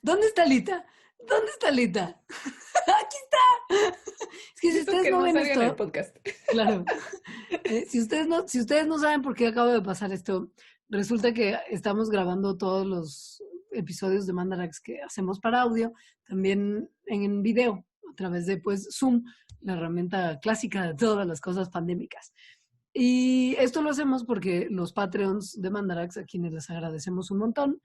¿Dónde está Lita? ¿Dónde está Lita? Aquí está. Es que si Eso ustedes que no no ven salga en el esto, podcast. claro, si ustedes no saben por qué acabo de pasar esto, resulta que estamos grabando todos los episodios de Mandarax que hacemos para audio, también en video, a través de pues Zoom, la herramienta clásica de todas las cosas pandémicas. Y esto lo hacemos porque los Patreons de Mandarax, a quienes les agradecemos un montón,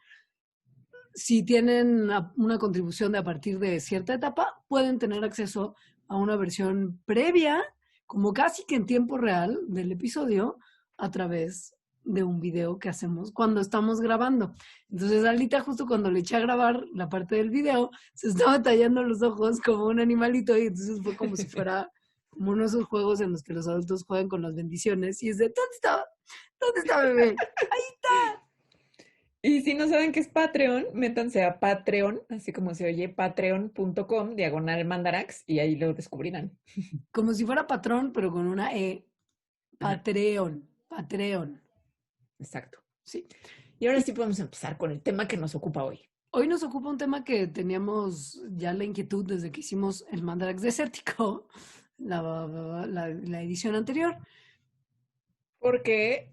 si tienen una contribución de a partir de cierta etapa, pueden tener acceso a una versión previa, como casi que en tiempo real del episodio, a través de un video que hacemos cuando estamos grabando. Entonces, Alita, justo cuando le eché a grabar la parte del video, se estaba tallando los ojos como un animalito y entonces fue como si fuera como uno de esos juegos en los que los adultos juegan con las bendiciones y es de, ¿dónde está? ¿Dónde está, bebé? Ahí está. Y si no saben qué es Patreon, métanse a Patreon, así como se oye, patreon.com/mandarax y ahí lo descubrirán. Como si fuera patrón, pero con una E. Ajá, Patreon. Patreon. exacto. Sí. Y ahora Y sí podemos empezar con el tema que nos ocupa hoy. hoy nos ocupa un tema que teníamos ya la inquietud desde que hicimos el Mandarax Desértico, la edición anterior. Porque,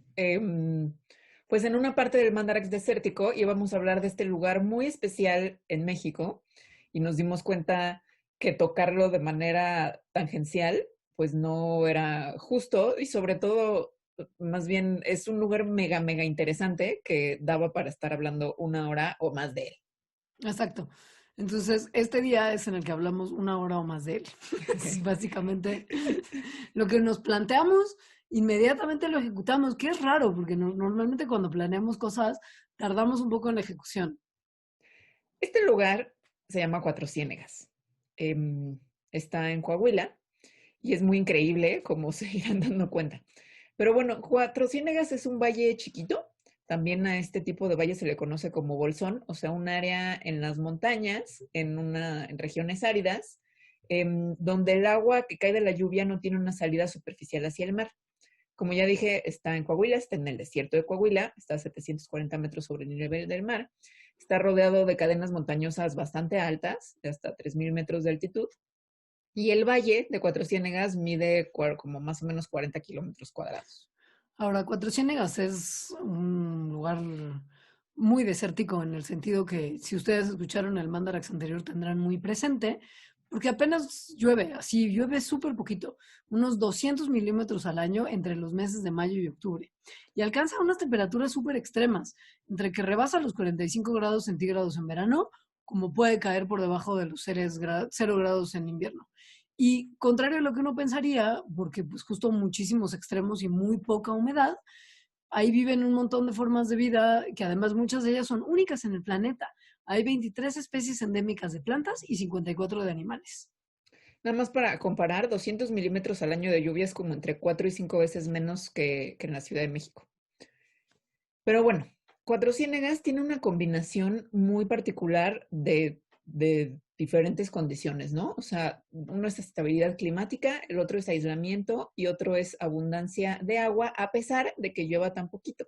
pues en una parte del Mandarax desértico íbamos a hablar de este lugar muy especial en México y nos dimos cuenta que tocarlo de manera tangencial, pues no era justo y sobre todo, más bien es un lugar mega, mega interesante que daba para estar hablando una hora o más de él. Exacto. Entonces, este día es en el que hablamos una hora o más de él. Es básicamente lo que nos planteamos, inmediatamente lo ejecutamos, que es raro, porque normalmente cuando planeamos cosas tardamos un poco en la ejecución. Este lugar se llama Cuatro Ciénegas. Em, Está en Coahuila y es muy increíble, como se irán dando cuenta. Pero bueno, Cuatro Ciénegas es un valle chiquito. También a este tipo de valle se le conoce como bolsón, o sea, un área en las montañas, en regiones áridas, donde el agua que cae de la lluvia no tiene una salida superficial hacia el mar. Como ya dije, está en Coahuila, está en el desierto de Coahuila, está a 740 metros sobre el nivel del mar. Está rodeado de cadenas montañosas bastante altas, de hasta 3,000 metros de altitud. Y el valle de Cuatro Ciénegas mide como más o menos 40 kilómetros cuadrados. Ahora, Cuatro Ciénegas es un lugar muy desértico en el sentido que si ustedes escucharon el Mandarax anterior tendrán muy presente, porque apenas llueve, así llueve súper poquito, unos 200 milímetros al año entre los meses de mayo y octubre, y alcanza unas temperaturas súper extremas, entre que rebasa los 45 grados centígrados en verano, como puede caer por debajo de los 0 grados en invierno. Y contrario a lo que uno pensaría, porque pues justo muchísimos extremos y muy poca humedad, ahí viven un montón de formas de vida que además muchas de ellas son únicas en el planeta. Hay 23 especies endémicas de plantas y 54 de animales. Nada más para comparar, 200 milímetros al año de lluvia es como entre 4 y 5 veces menos que en la Ciudad de México. Pero bueno, Cuatro Ciénegas tiene una combinación muy particular de diferentes condiciones, ¿no? O sea, uno es estabilidad climática, el otro es aislamiento y otro es abundancia de agua, a pesar de que llueva tan poquito.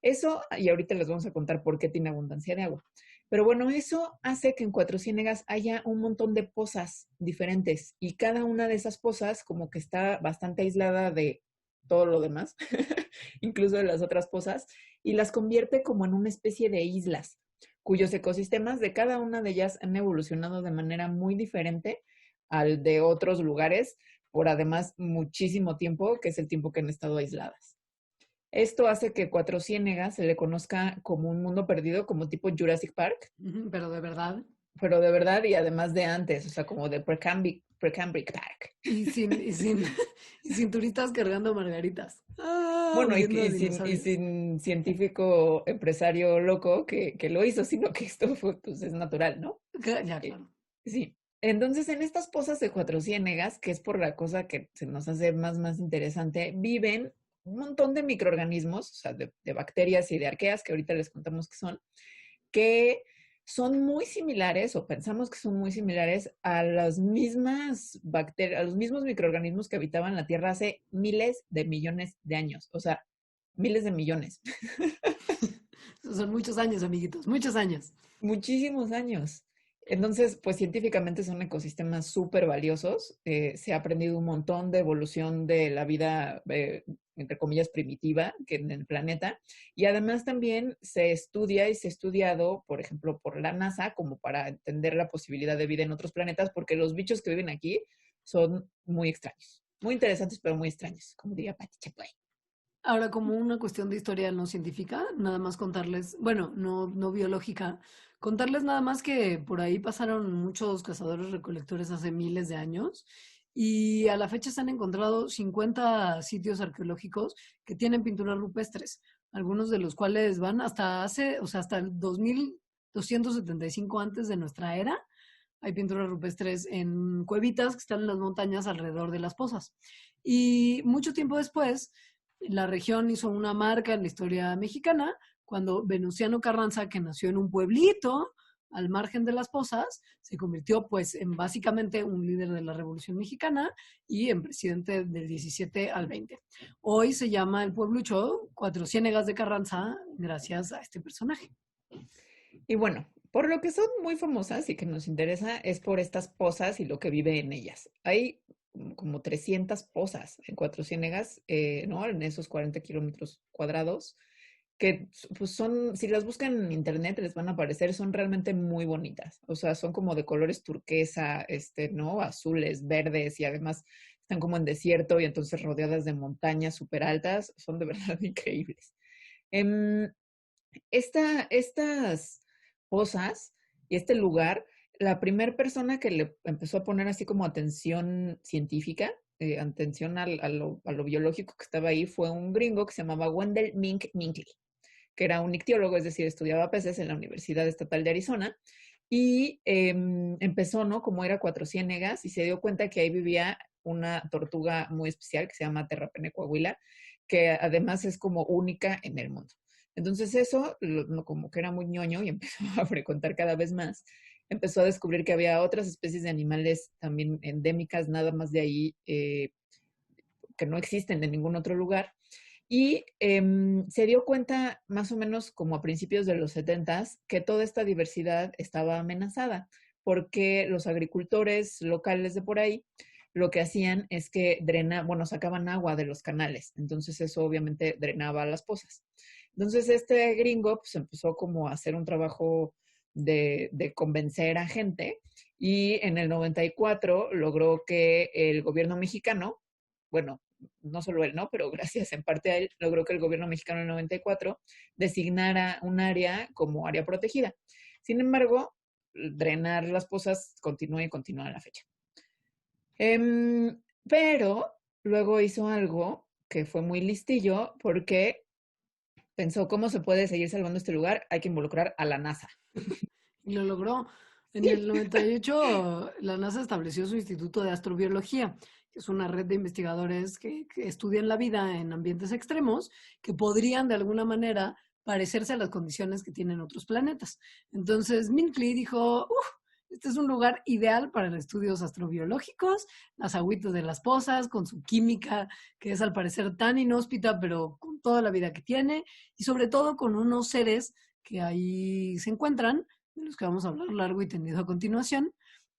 Eso, y ahorita les vamos a contar por qué tiene abundancia de agua. Pero bueno, eso hace que en Cuatro Ciénegas haya un montón de pozas diferentes y cada una de esas pozas como que está bastante aislada de todo lo demás, incluso de las otras pozas, y las convierte como en una especie de islas, cuyos ecosistemas de cada una de ellas han evolucionado de manera muy diferente al de otros lugares por además muchísimo tiempo, que es el tiempo que han estado aisladas. Esto hace que Cuatro Ciénegas se le conozca como un mundo perdido, como tipo Jurassic Park, Pero de verdad. pero de verdad y además de antes, o sea, como de Precambric Park. Y sin turistas cargando margaritas. Bueno, Viendo y dinosaurios. sin científico empresario loco que lo hizo, sino que esto fue, pues es natural, ¿no? Ya, Eh, claro. sí. Entonces, en estas pozas de Cuatro Ciénegas, que es por la cosa que se nos hace más interesante, viven un montón de microorganismos, o sea, de bacterias y de arqueas, que ahorita les contamos que son, que son muy similares, o pensamos que son muy similares a las mismas bacterias, a los mismos microorganismos que habitaban la Tierra hace miles de millones de años. O sea, miles de millones. Son muchos años, amiguitos, muchos años. Muchísimos años. Entonces, pues científicamente son ecosistemas súper valiosos. Se ha aprendido un montón de evolución de la vida, entre comillas, primitiva que en el planeta. Y además también se estudia y se ha estudiado, por ejemplo, por la NASA, como para entender la posibilidad de vida en otros planetas, porque los bichos que viven aquí son muy extraños. Muy interesantes, pero muy extraños, como diría Pati Chapoy. Ahora, como una cuestión de historia no científica, nada más contarles, bueno, no biológica, contarles nada más que por ahí pasaron muchos cazadores recolectores hace miles de años y a la fecha se han encontrado 50 sitios arqueológicos que tienen pinturas rupestres, algunos de los cuales van hasta o sea, hasta el 2275 antes de nuestra era. Hay pinturas rupestres en cuevitas que están en las montañas alrededor de las pozas. Y mucho tiempo después, la región hizo una marca en la historia mexicana cuando Venustiano Carranza, que nació en un pueblito al margen de las pozas, se convirtió pues en básicamente un líder de la Revolución Mexicana y en presidente del 17 al 20. Hoy se llama el pueblucho Cuatro Ciénegas de Carranza gracias a este personaje. Y bueno, por lo que son muy famosas y que nos interesa es por estas pozas y lo que vive en ellas. Hay como 300 pozas en Cuatro Ciénegas, ¿no? En esos 40 kilómetros cuadrados, que pues son, si las buscan en internet les van a aparecer, son realmente muy bonitas. O sea, son como de colores turquesa, ¿no? Azules, verdes y además están como en desierto y entonces rodeadas de montañas súper altas. Son de verdad increíbles. Em, estas pozas y este lugar, la primera persona que le empezó a poner así como atención científica, atención a lo biológico que estaba ahí, fue un gringo que se llamaba Wendell Mink Minkley, que era un ictiólogo, es decir, estudiaba peces en la Universidad Estatal de Arizona, y empezó, ¿no? Como era Cuatro Ciénegas, y se dio cuenta que ahí vivía una tortuga muy especial que se llama Terrapene coahuila, que además es como única en el mundo. Entonces eso, como que era muy ñoño y empezó a frecuentar cada vez más. Empezó a descubrir que había otras especies de animales también endémicas, nada más de ahí, que no existen en ningún otro lugar. Y se dio cuenta más o menos como a principios de los 70s que toda esta diversidad estaba amenazada porque los agricultores locales de por ahí lo que hacían es que sacaban agua de los canales. Entonces eso obviamente drenaba las pozas. Entonces este gringo pues empezó como a hacer un trabajo de convencer a gente y en el 94 logró que el gobierno mexicano, bueno, no solo él, ¿no? Pero gracias en parte a él, logró que el gobierno mexicano en el 94 designara un área como área protegida. Sin embargo, drenar las pozas continúa y continúa a la fecha. Pero luego hizo algo que fue muy listillo porque pensó, ¿cómo se puede seguir salvando este lugar? Hay que involucrar a la NASA. Y lo logró. En el 98, la NASA estableció su Instituto de Astrobiología, que es una red de investigadores que estudian la vida en ambientes extremos que podrían de alguna manera parecerse a las condiciones que tienen otros planetas. Entonces, Minkley dijo, este es un lugar ideal para estudios astrobiológicos, las agüitas de las pozas, con su química, que es al parecer tan inhóspita, pero con toda la vida que tiene, y sobre todo con unos seres que ahí se encuentran, de los que vamos a hablar largo y tendido a continuación,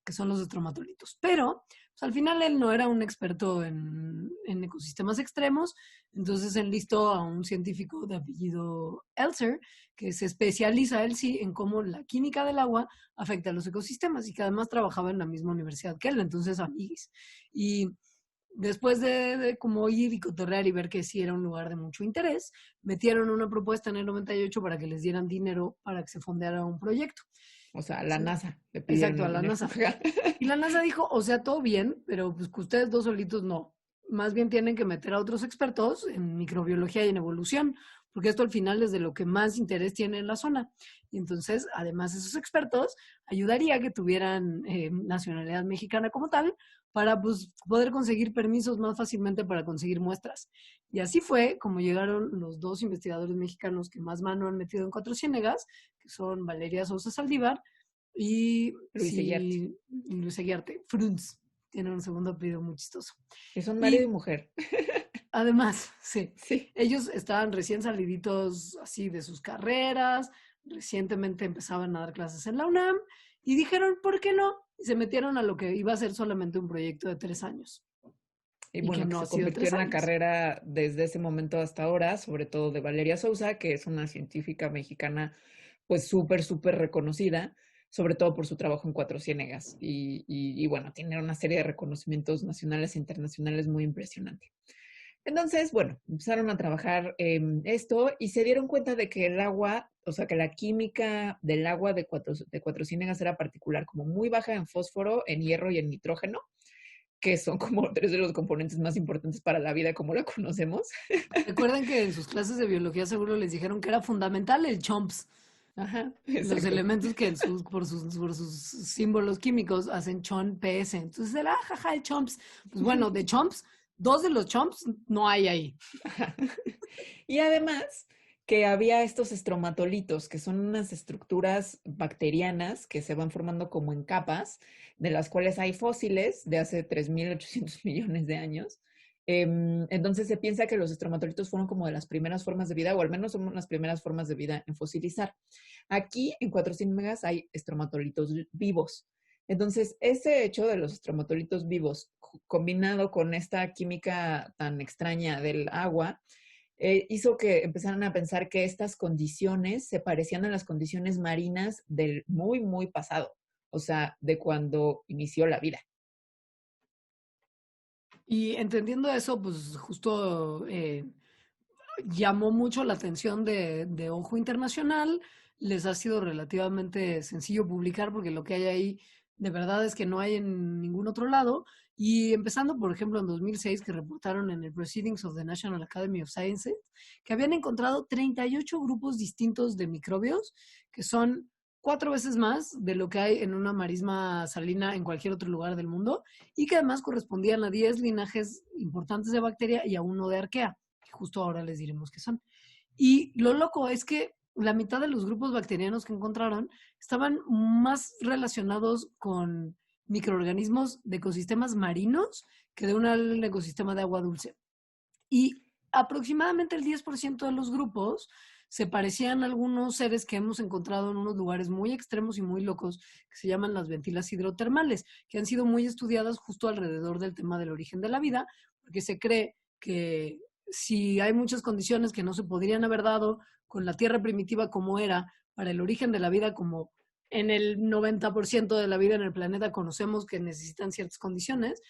que son los estromatolitos. Pero pues, al final él no era un experto en ecosistemas extremos, entonces enlistó a un científico de apellido Elser, que se especializa él sí en cómo la química del agua afecta a los ecosistemas y que además trabajaba en la misma universidad que él, entonces amiguis. Y después de como ir y cotorrear y ver que sí era un lugar de mucho interés, metieron una propuesta en el 98 para que les dieran dinero para que se fondeara un proyecto. O sea, a la NASA le Exacto, pidieron a el la dinero. NASA. Y la NASA dijo, o sea, todo bien, pero pues que ustedes dos solitos no. Más bien tienen que meter a otros expertos en microbiología y en evolución, porque esto al final es de lo que más interés tiene en la zona. Y entonces, además, esos expertos ayudaría a que tuvieran nacionalidad mexicana como tal, para pues, poder conseguir permisos más fácilmente para conseguir muestras. Y así fue como llegaron los dos investigadores mexicanos que más mano han metido en Cuatro Ciénegas, que son Valeria Sousa Saldívar y Luis Aguiarte. Frunz. Tiene un segundo apellido muy chistoso. Que son marido y Y mujer. Además, sí, Sí. ellos estaban recién saliditos así de sus carreras, recientemente empezaban a dar clases en la UNAM y dijeron, ¿por qué no? Y se metieron a lo que iba a ser solamente un proyecto de 3 años Y y que bueno, que no ha se sido convirtió tres en la años. carrera desde ese momento hasta ahora, sobre todo de Valeria Sousa, que es una científica mexicana, pues súper reconocida, sobre todo por su trabajo en Cuatro Ciénegas. Y bueno, tiene una serie de reconocimientos nacionales e internacionales muy impresionante. Entonces, bueno, empezaron a trabajar en esto y se dieron cuenta de que el agua, o sea, que la química del agua de Cuatro Ciénegas era particular, como muy baja en fósforo, en hierro y en nitrógeno, que son como tres de los componentes más importantes para la vida como la conocemos. Recuerden que en sus clases de biología seguro les dijeron que era fundamental el chomps, Ajá, los exacto. elementos que por sus símbolos químicos hacen chon PS. Entonces, jaja, el chomps. Pues bueno, de chomps, 2 de los chomps no hay ahí. Ajá. Y además que había estos estromatolitos, que son unas estructuras bacterianas que se van formando como en capas, de las cuales hay fósiles de hace 3.800 millones de años. Entonces se piensa que los estromatolitos fueron como de las primeras formas de vida, o al menos son las primeras formas de vida en fosilizar. Aquí en 400 megas hay estromatolitos vivos. Entonces, ese hecho de los estromatolitos vivos, combinado con esta química tan extraña del agua, hizo que empezaran a pensar que estas condiciones se parecían a las condiciones marinas del muy pasado, o sea, de cuando inició la vida. Y entendiendo eso, pues justo llamó mucho la atención de Ojo Internacional. Les ha sido relativamente sencillo publicar porque lo que hay ahí de verdad es que no hay en ningún otro lado. Y empezando, por ejemplo, en 2006, que reportaron en el Proceedings of the National Academy of Sciences, que habían encontrado 38 grupos distintos de microbios, que son 4 veces más de lo que hay en una marisma salina en cualquier otro lugar del mundo, y que además correspondían a 10 linajes importantes de bacteria y a uno de arquea, que justo ahora les diremos qué son. Y lo loco es que la mitad de los grupos bacterianos que encontraron estaban más relacionados con microorganismos de ecosistemas marinos que de un ecosistema de agua dulce. Y aproximadamente el 10% de los grupos se parecían a algunos seres que hemos encontrado en unos lugares muy extremos y muy locos que se llaman las ventilas hidrotermales, que han sido muy estudiadas justo alrededor del tema del origen de la vida, porque se cree que si hay muchas condiciones que no se podrían haber dado con la Tierra primitiva como era para el origen de la vida, como en el 90% de la vida en el planeta conocemos que necesitan ciertas condiciones,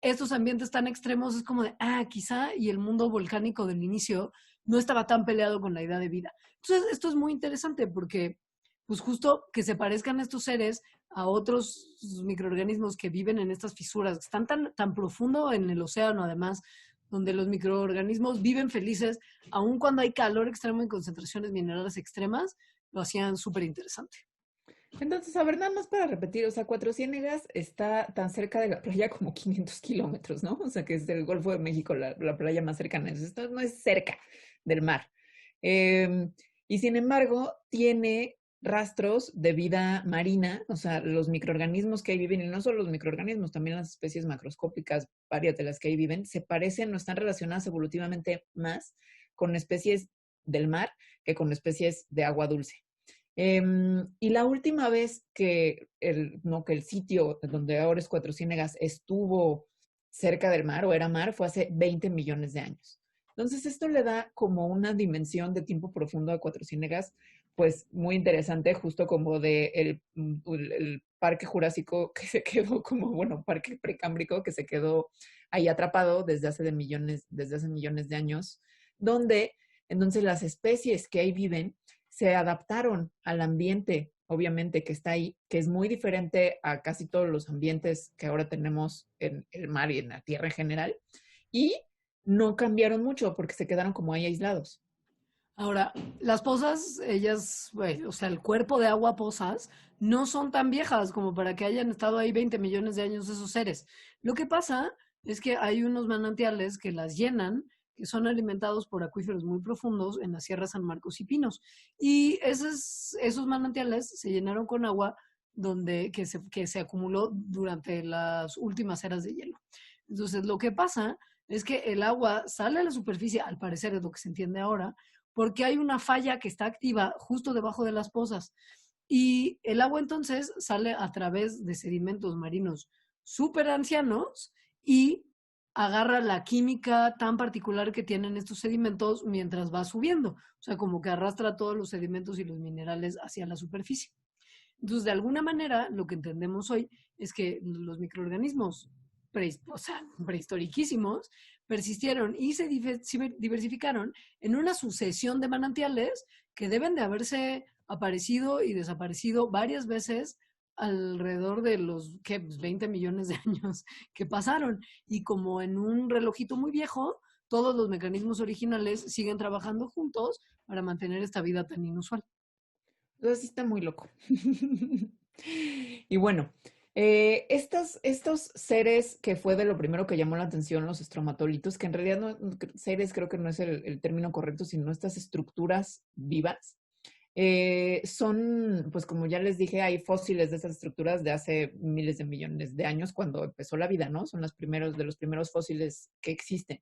estos ambientes tan extremos es como de, quizá, y el mundo volcánico del inicio no estaba tan peleado con la idea de vida. Entonces, esto es muy interesante porque, pues justo que se parezcan estos seres a otros microorganismos que viven en estas fisuras, que están tan profundo en el océano, además, donde los microorganismos viven felices, aun cuando hay calor extremo y concentraciones minerales extremas, lo hacían súper interesante. Entonces, a ver, nada más para repetir, o sea, Cuatro Ciénegas está tan cerca de la playa como 500 kilómetros, ¿no? O sea, que es del Golfo de México la playa más cercana. Entonces, esto no es cerca del mar. Eh, y sin embargo, tiene rastros de vida marina, o sea, los microorganismos que ahí viven, y no solo los microorganismos, también las especies macroscópicas, varias de las que ahí viven, se parecen o están relacionadas evolutivamente más con especies del mar que con especies de agua dulce. Y la última vez que el sitio donde ahora es Cuatro Ciénegas estuvo cerca del mar o era mar fue hace 20 millones de años. Entonces, esto le da como una dimensión de tiempo profundo a Cuatro Ciénegas, pues muy interesante, justo como de el parque jurásico que se quedó como, bueno, parque precámbrico que se quedó ahí atrapado desde hace millones de años, donde entonces las especies que ahí viven se adaptaron al ambiente, obviamente, que está ahí, que es muy diferente a casi todos los ambientes que ahora tenemos en el mar y en la tierra en general, y no cambiaron mucho porque se quedaron como ahí aislados. Ahora, las pozas, ellas, bueno, o sea, el cuerpo de agua pozas, no son tan viejas como para que hayan estado ahí 20 millones de años esos seres. Lo que pasa es que hay unos manantiales que las llenan, que son alimentados por acuíferos muy profundos en la Sierra San Marcos y Pinos. Y esos manantiales se llenaron con agua que se acumuló durante las últimas eras de hielo. Entonces, lo que pasa es que el agua sale a la superficie, al parecer es lo que se entiende ahora, porque hay una falla que está activa justo debajo de las pozas. Y el agua entonces sale a través de sedimentos marinos súper ancianos y agarra la química tan particular que tienen estos sedimentos mientras va subiendo. O sea, como que arrastra todos los sedimentos y los minerales hacia la superficie. Entonces, de alguna manera, lo que entendemos hoy es que los microorganismos prehistóricísimos persistieron y se diversificaron en una sucesión de manantiales que deben de haberse aparecido y desaparecido varias veces alrededor de los 20 millones de años que pasaron. Y como en un relojito muy viejo, todos los mecanismos originales siguen trabajando juntos para mantener esta vida tan inusual. Entonces sí está muy loco. Y bueno, estos seres que fue de lo primero que llamó la atención, los estromatolitos, que en realidad seres creo que no es el término correcto, sino estas estructuras vivas, son, pues como ya les dije, hay fósiles de estas estructuras de hace miles de millones de años cuando empezó la vida, ¿no? Son los primeros fósiles que existen,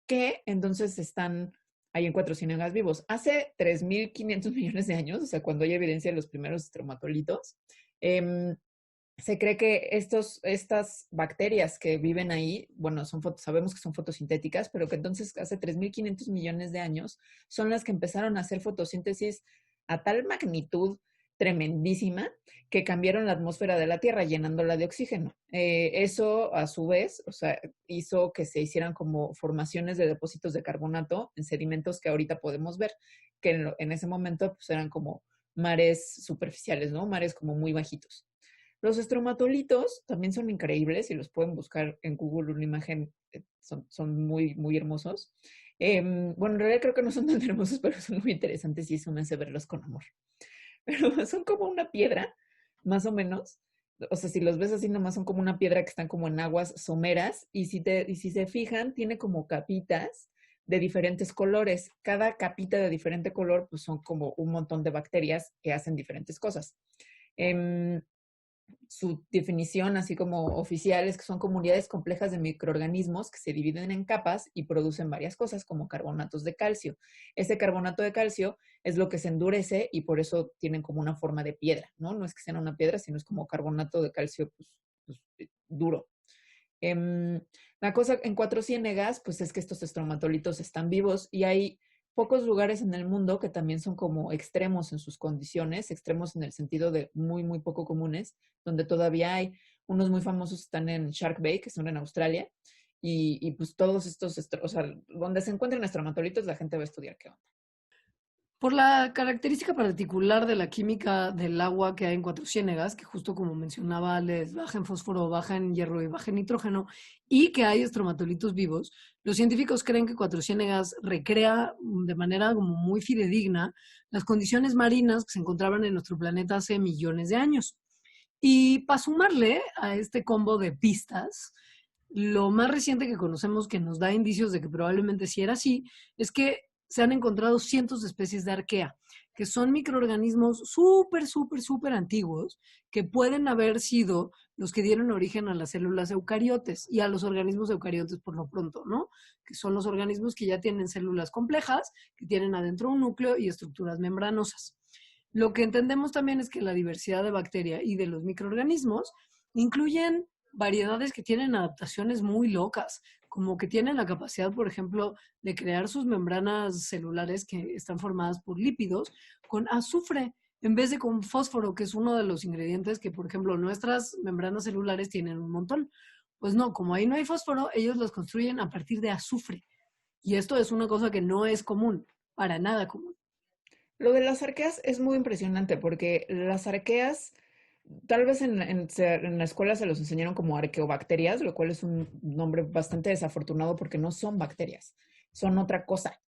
que entonces están ahí en Cuatro Ciénegas vivos. Hace 3.500 millones de años, o sea, cuando hay evidencia de los primeros estromatolitos, se cree que estas bacterias que viven ahí, bueno, sabemos que son fotosintéticas, pero que entonces hace 3.500 millones de años son las que empezaron a hacer fotosíntesis a tal magnitud tremendísima que cambiaron la atmósfera de la Tierra llenándola de oxígeno. Eso, a su vez, o sea, hizo que se hicieran como formaciones de depósitos de carbonato en sedimentos que ahorita podemos ver, que en ese momento pues, eran como mares superficiales, ¿no? Mares como muy bajitos. Los estromatolitos también son increíbles y los pueden buscar en Google una imagen, son muy, muy hermosos. Bueno, en realidad creo que no son tan hermosos, pero son muy interesantes y eso me hace verlos con amor. Pero son como una piedra, más o menos. O sea, si los ves así nomás son como una piedra que están como en aguas someras y si se fijan, tiene como capitas de diferentes colores. Cada capita de diferente color pues son como un montón de bacterias que hacen diferentes cosas. Su definición, así como oficial, es que son comunidades complejas de microorganismos que se dividen en capas y producen varias cosas como carbonatos de calcio. Ese carbonato de calcio es lo que se endurece y por eso tienen como una forma de piedra, ¿no? No es que sean una piedra, sino es como carbonato de calcio duro. La cosa en Cuatro Ciénegas, pues es que estos estromatolitos están vivos y hay pocos lugares en el mundo que también son como extremos en sus condiciones, extremos en el sentido de muy, muy poco comunes, donde todavía hay. Unos muy famosos están en Shark Bay, que son en Australia, y pues todos estos, o sea, donde se encuentran estromatolitos, la gente va a estudiar qué onda. Por la característica particular de la química del agua que hay en Cuatro Ciénegas, que justo como mencionaba, les baja en fósforo, baja en hierro y baja en nitrógeno, y que hay estromatolitos vivos, los científicos creen que Cuatro Ciénegas recrea de manera como muy fidedigna las condiciones marinas que se encontraban en nuestro planeta hace millones de años. Y para sumarle a este combo de pistas, lo más reciente que conocemos que nos da indicios de que probablemente sí era así, es que se han encontrado cientos de especies de arquea, que son microorganismos súper, súper, súper antiguos, que pueden haber sido los que dieron origen a las células eucariotes y a los organismos eucariotes por lo pronto, ¿no? Que son los organismos que ya tienen células complejas, que tienen adentro un núcleo y estructuras membranosas. Lo que entendemos también es que la diversidad de bacteria y de los microorganismos incluyen variedades que tienen adaptaciones muy locas, como que tienen la capacidad, por ejemplo, de crear sus membranas celulares que están formadas por lípidos con azufre en vez de con fósforo, que es uno de los ingredientes que, por ejemplo, nuestras membranas celulares tienen un montón. Pues no, como ahí no hay fósforo, ellos los construyen a partir de azufre. Y esto es una cosa que no es común, para nada común. Lo de las arqueas es muy impresionante porque las arqueas, tal vez en la escuela se los enseñaron como arqueobacterias, lo cual es un nombre bastante desafortunado porque no son bacterias, son otra cosa.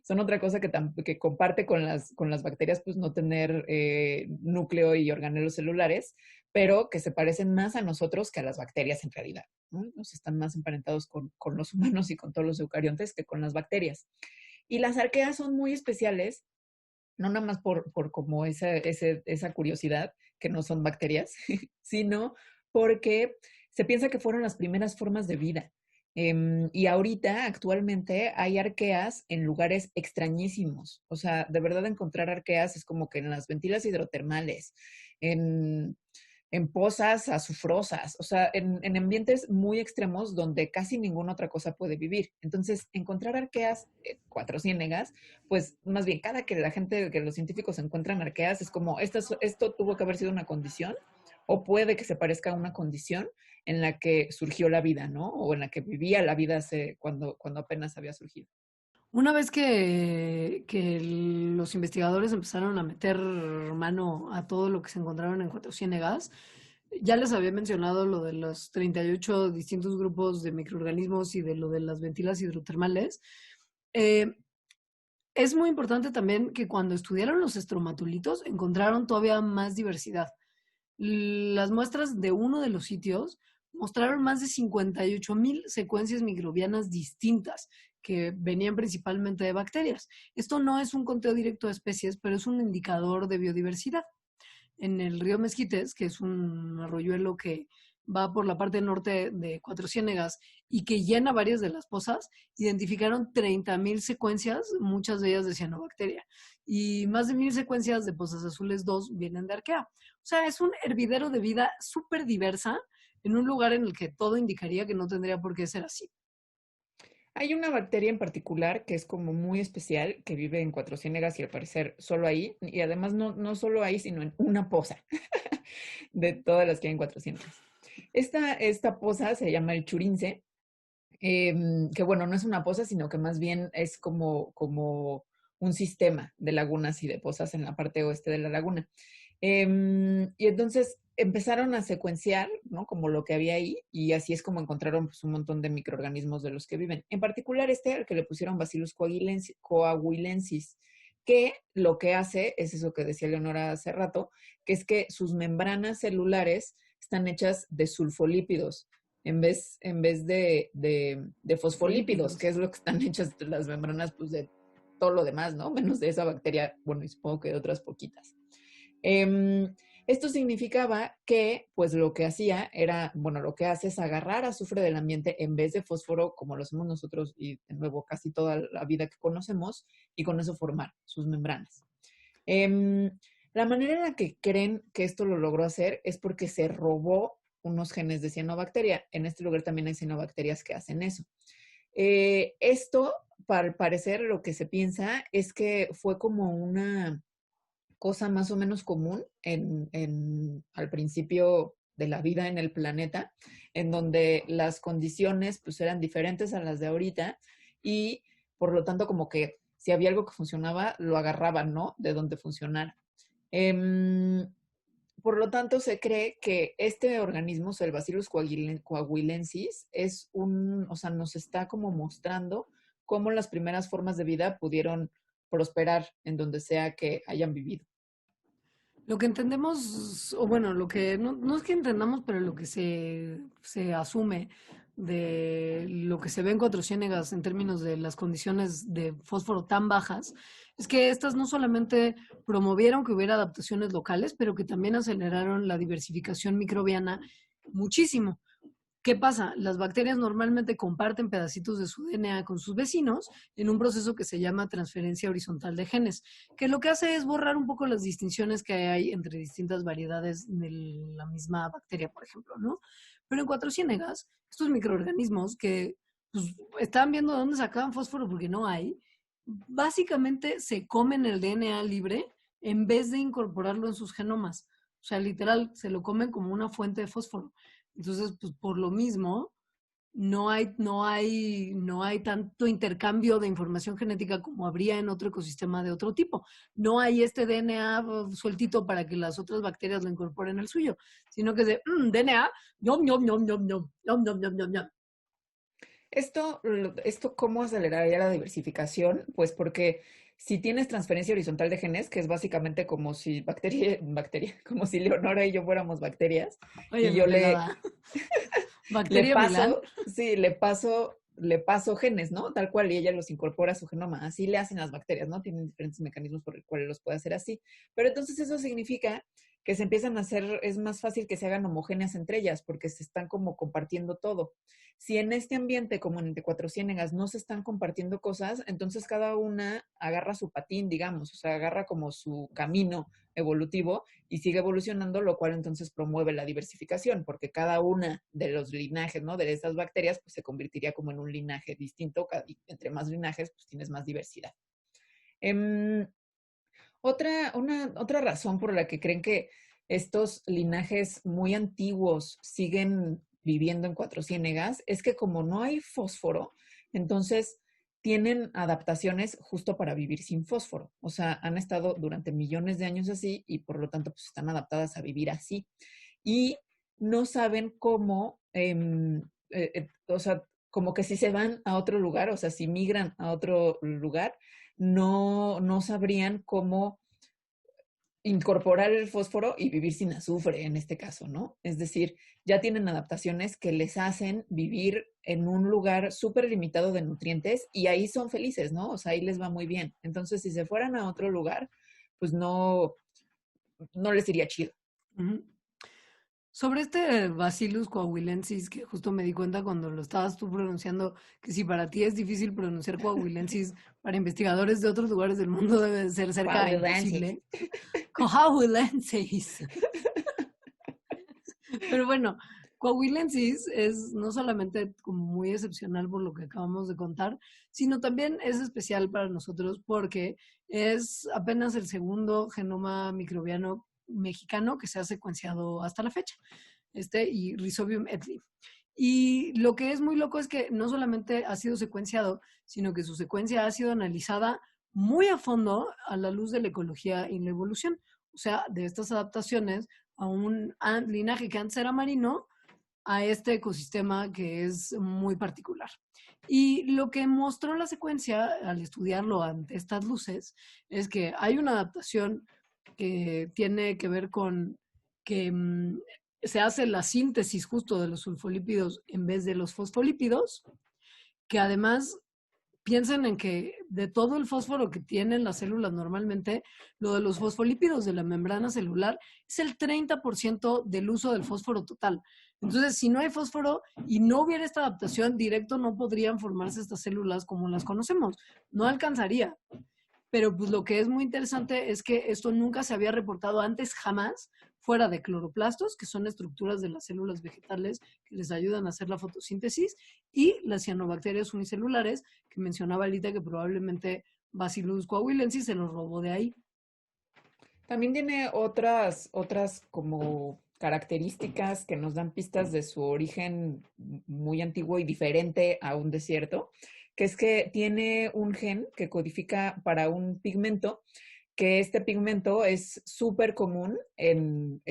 Son otra cosa que comparte con las bacterias, pues no tener núcleo y organelos celulares, pero que se parecen más a nosotros que a las bacterias en realidad, ¿no? Nos están más emparentados con los humanos y con todos los eucariontes que con las bacterias. Y las arqueas son muy especiales, no nada más por como esa curiosidad, que no son bacterias, sino porque se piensa que fueron las primeras formas de vida. Y ahorita, actualmente, hay arqueas en lugares extrañísimos. O sea, de verdad encontrar arqueas es como que en las ventilas hidrotermales, en, en pozas azufrosas, o sea, en ambientes muy extremos donde casi ninguna otra cosa puede vivir. Entonces, encontrar arqueas cuatro ciénegas, pues más bien, cada que la gente, que los científicos encuentran arqueas, es como, esto tuvo que haber sido una condición, o puede que se parezca a una condición en la que surgió la vida, ¿no? O en la que vivía la vida cuando apenas había surgido. Una vez que los investigadores empezaron a meter mano a todo lo que se encontraron en Cuatro Ciénegas, ya les había mencionado lo de los 38 distintos grupos de microorganismos y de lo de las ventilas hidrotermales. Es muy importante también que cuando estudiaron los estromatolitos encontraron todavía más diversidad. Las muestras de uno de los sitios mostraron más de 58,000 secuencias microbianas distintas que venían principalmente de bacterias. Esto no es un conteo directo de especies, pero es un indicador de biodiversidad. En el río Mezquites, que es un arroyuelo que va por la parte norte de Cuatro Ciénegas y que llena varias de las pozas, identificaron 30,000 secuencias, muchas de ellas de cianobacteria, y más de 1,000 secuencias de pozas azules 2 vienen de arquea. O sea, es un hervidero de vida súper diversa en un lugar en el que todo indicaría que no tendría por qué ser así. Hay una bacteria en particular que es como muy especial, que vive en Cuatro Ciénegas y al parecer solo ahí, y además no solo ahí, sino en una poza de todas las que hay en Cuatro Ciénegas. Esta poza se llama el Churince, que bueno, no es una poza, sino que más bien es como un sistema de lagunas y de pozas en la parte oeste de la laguna. Y entonces empezaron a secuenciar, ¿no? Como lo que había ahí, y así es como encontraron pues, un montón de microorganismos de los que viven. En particular al que le pusieron Bacillus coahuilensis, que lo que hace es eso que decía Leonora hace rato, que es que sus membranas celulares están hechas de sulfolípidos en vez de fosfolípidos, que es lo que están hechas las membranas pues, de todo lo demás, ¿no? Menos de esa bacteria, bueno, y supongo que de otras poquitas. Esto significaba que, pues lo que hacía era, bueno, lo que hace es agarrar azufre del ambiente en vez de fósforo, como lo hacemos nosotros y de nuevo casi toda la vida que conocemos, y con eso formar sus membranas. La manera en la que creen que esto lo logró hacer es porque se robó unos genes de cianobacteria. En este lugar también hay cianobacterias que hacen eso. Esto, al parecer, lo que se piensa es que fue como una cosa más o menos común al principio de la vida en el planeta, en donde las condiciones pues eran diferentes a las de ahorita y por lo tanto como que si había algo que funcionaba, lo agarraban, ¿no? De donde funcionara. Por lo tanto, se cree que este organismo, el Bacillus coahuilensis, o sea, nos está como mostrando cómo las primeras formas de vida pudieron prosperar en donde sea que hayan vivido. Lo que entendemos, o bueno, lo que no es que entendamos, pero lo que se asume de lo que se ve en Cuatro Ciénegas en términos de las condiciones de fósforo tan bajas, es que estas no solamente promovieron que hubiera adaptaciones locales, pero que también aceleraron la diversificación microbiana muchísimo. ¿Qué pasa? Las bacterias normalmente comparten pedacitos de su DNA con sus vecinos en un proceso que se llama transferencia horizontal de genes, que lo que hace es borrar un poco las distinciones que hay entre distintas variedades de la misma bacteria, por ejemplo, ¿no? Pero en Cuatro Ciénegas, estos microorganismos que pues, estaban viendo de dónde sacaban fósforo porque no hay, básicamente se comen el DNA libre en vez de incorporarlo en sus genomas. O sea, literal, se lo comen como una fuente de fósforo. Entonces, pues por lo mismo, no hay tanto intercambio de información genética como habría en otro ecosistema de otro tipo. No hay este DNA sueltito para que las otras bacterias lo incorporen al suyo, sino que es de DNA, ñom, ñom, ñom, ñom, ñom, ñom, ñom, ñom, ñom, ñom. Esto, ¿cómo aceleraría la diversificación? Pues porque si tienes transferencia horizontal de genes, que es básicamente como si como si Leonora y yo fuéramos bacterias, Oye, y mi yo pelada. le Bacteria Milán. paso, sí, le paso genes, ¿no? Tal cual, y ella los incorpora a su genoma. Así le hacen las bacterias, ¿no? Tienen diferentes mecanismos por los cuales los puede hacer así. Pero entonces eso significa que se empiezan a hacer, es más fácil que se hagan homogéneas entre ellas porque se están como compartiendo todo. Si en este ambiente, como en el de Cuatro Ciénegas, no se están compartiendo cosas, entonces cada una agarra su patín, digamos, o sea, agarra como su camino evolutivo y sigue evolucionando, lo cual entonces promueve la diversificación, porque cada una de los linajes, ¿no? De estas bacterias, pues se convertiría como en un linaje distinto, y entre más linajes, pues tienes más diversidad. Otra razón por la que creen que estos linajes muy antiguos siguen viviendo en Cuatro Ciénegas es que como no hay fósforo, entonces tienen adaptaciones justo para vivir sin fósforo. O sea, han estado durante millones de años así y por lo tanto pues están adaptadas a vivir así. Y no saben cómo, o sea, como que si se van a otro lugar, o sea, si migran a otro lugar, no sabrían cómo incorporar el fósforo y vivir sin azufre en este caso, ¿no? Es decir, ya tienen adaptaciones que les hacen vivir en un lugar súper limitado de nutrientes y ahí son felices, ¿no? O sea, ahí les va muy bien. Entonces, si se fueran a otro lugar, pues no les iría chido. Uh-huh. Sobre este Bacillus coahuilensis, que justo me di cuenta cuando lo estabas tú pronunciando, que si para ti es difícil pronunciar coahuilensis, para investigadores de otros lugares del mundo debe ser cerca de imposible. Coahuilensis. Pero bueno, coahuilensis es no solamente como muy excepcional por lo que acabamos de contar, sino también es especial para nosotros porque es apenas el segundo genoma microbiano mexicano que se ha secuenciado hasta la fecha, y Rhizobium etli. Y lo que es muy loco es que no solamente ha sido secuenciado, sino que su secuencia ha sido analizada muy a fondo a la luz de la ecología y la evolución. O sea, de estas adaptaciones a un linaje que antes era marino a este ecosistema que es muy particular. Y lo que mostró la secuencia al estudiarlo ante estas luces es que hay una adaptación que tiene que ver con que se hace la síntesis justo de los sulfolípidos en vez de los fosfolípidos, que además piensen en que de todo el fósforo que tienen las células normalmente, lo de los fosfolípidos de la membrana celular es el 30% del uso del fósforo total. Entonces, si no hay fósforo y no hubiera esta adaptación, directo no podrían formarse estas células como las conocemos. No alcanzaría. Pero pues lo que es muy interesante es que esto nunca se había reportado antes jamás fuera de cloroplastos, que son estructuras de las células vegetales que les ayudan a hacer la fotosíntesis, y las cianobacterias unicelulares, que mencionaba ahorita que probablemente Bacillus coahuilensis se los robó de ahí. También tiene otras como características que nos dan pistas de su origen muy antiguo y diferente a un desierto, que es que tiene un gen que codifica para un pigmento, que este pigmento es súper común en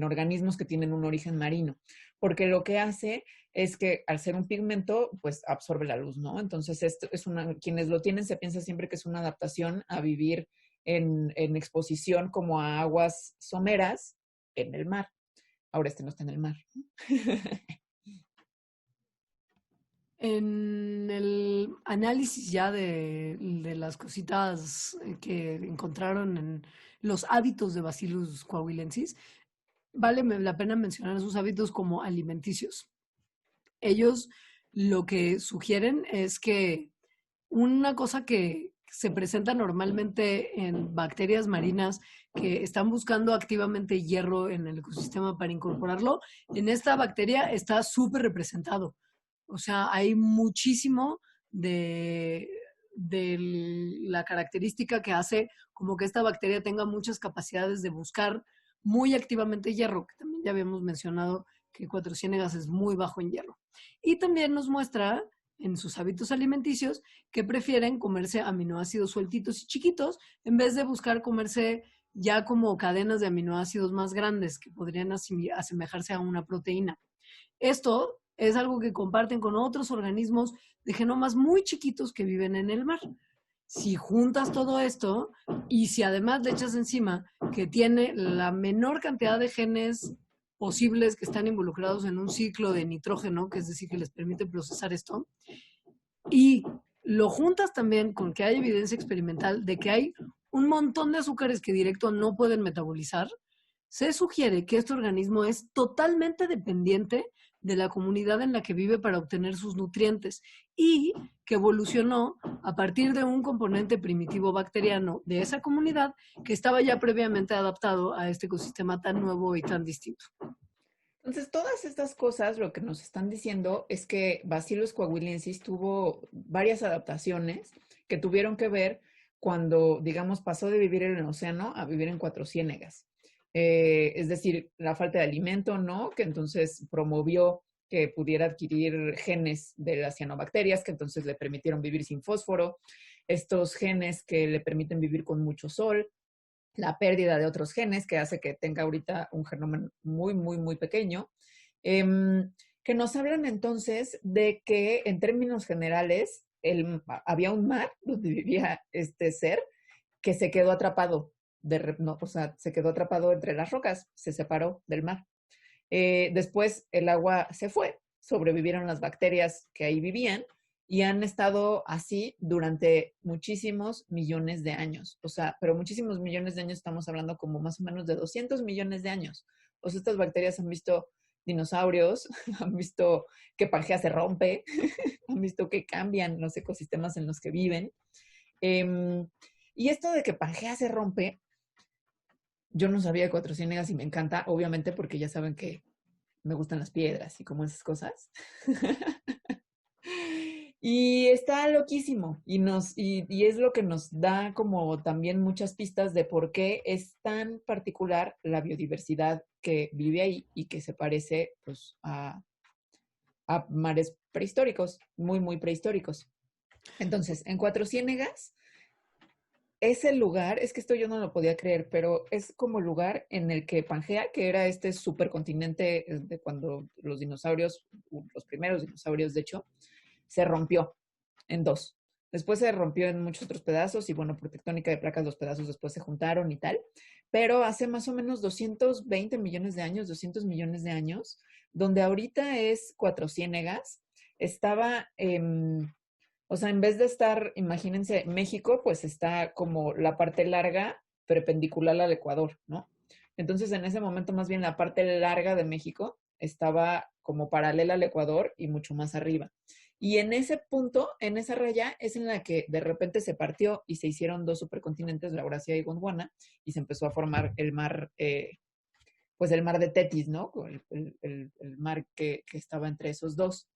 organismos que tienen un origen marino, porque lo que hace es que al ser un pigmento, pues absorbe la luz, ¿no? Entonces, esto es quienes lo tienen se piensa siempre que es una adaptación a vivir en exposición como a aguas someras en el mar. Ahora no está en el mar. En el análisis ya de las cositas que encontraron en los hábitos de Bacillus coahuilensis, vale la pena mencionar sus hábitos como alimenticios. Ellos lo que sugieren es que una cosa que se presenta normalmente en bacterias marinas que están buscando activamente hierro en el ecosistema para incorporarlo, en esta bacteria está súper representado. O sea, hay muchísimo de la característica que hace como que esta bacteria tenga muchas capacidades de buscar muy activamente hierro, que también ya habíamos mencionado que Cuatro Ciénegas es muy bajo en hierro. Y también nos muestra en sus hábitos alimenticios que prefieren comerse aminoácidos sueltitos y chiquitos en vez de buscar comerse ya como cadenas de aminoácidos más grandes que podrían asemejarse a una proteína. Esto es algo que comparten con otros organismos de genomas muy chiquitos que viven en el mar. Si juntas todo esto y si además le echas encima que tiene la menor cantidad de genes posibles que están involucrados en un ciclo de nitrógeno, que es decir, que les permite procesar esto, y lo juntas también con que hay evidencia experimental de que hay un montón de azúcares que directo no pueden metabolizar, se sugiere que este organismo es totalmente dependiente de la comunidad en la que vive para obtener sus nutrientes y que evolucionó a partir de un componente primitivo bacteriano de esa comunidad que estaba ya previamente adaptado a este ecosistema tan nuevo y tan distinto. Entonces, todas estas cosas lo que nos están diciendo es que Bacillus coahuilensis tuvo varias adaptaciones que tuvieron que ver cuando, digamos, pasó de vivir en el océano a vivir en Cuatro Ciénegas. Es decir, la falta de alimento, ¿no? Que entonces promovió que pudiera adquirir genes de las cianobacterias, que entonces le permitieron vivir sin fósforo, estos genes que le permiten vivir con mucho sol, la pérdida de otros genes que hace que tenga ahorita un genoma muy, muy, muy pequeño, que nos hablan entonces de que en términos generales había un mar donde vivía este ser que se quedó atrapado, o sea, se quedó atrapado entre las rocas, se separó del mar. Después el agua se fue, sobrevivieron las bacterias que ahí vivían y han estado así durante muchísimos millones de años. O sea, pero muchísimos millones de años, estamos hablando como más o menos de 200 millones de años. O sea, estas bacterias han visto dinosaurios, han visto que Pangea se rompe, han visto que cambian los ecosistemas en los que viven. Y esto de que Pangea se rompe, yo no sabía de Cuatro Ciénegas y me encanta, obviamente, porque ya saben que me gustan las piedras y como esas cosas. Y está loquísimo y es lo que nos da como también muchas pistas de por qué es tan particular la biodiversidad que vive ahí y que se parece pues, a mares prehistóricos, muy, muy prehistóricos. Entonces, en Cuatro Ciénegas es el lugar, es que esto yo no lo podía creer, pero es como el lugar en el que Pangea, que era este supercontinente de cuando los dinosaurios, los primeros dinosaurios de hecho, se rompió en dos. Después se rompió en muchos otros pedazos y bueno, por tectónica de placas los pedazos después se juntaron y tal. Pero hace más o menos 220 millones de años, 200 millones de años, donde ahorita es Cuatro Ciénegas, estaba, o sea, en vez de estar, imagínense, México, pues está como la parte larga perpendicular al Ecuador, ¿no? Entonces, en ese momento, más bien la parte larga de México estaba como paralela al Ecuador y mucho más arriba. Y en ese punto, en esa raya, es en la que de repente se partió y se hicieron dos supercontinentes, la Eurasia y Gondwana, y se empezó a formar el mar, pues el mar de Tetis, ¿no? El mar que estaba entre esos dos.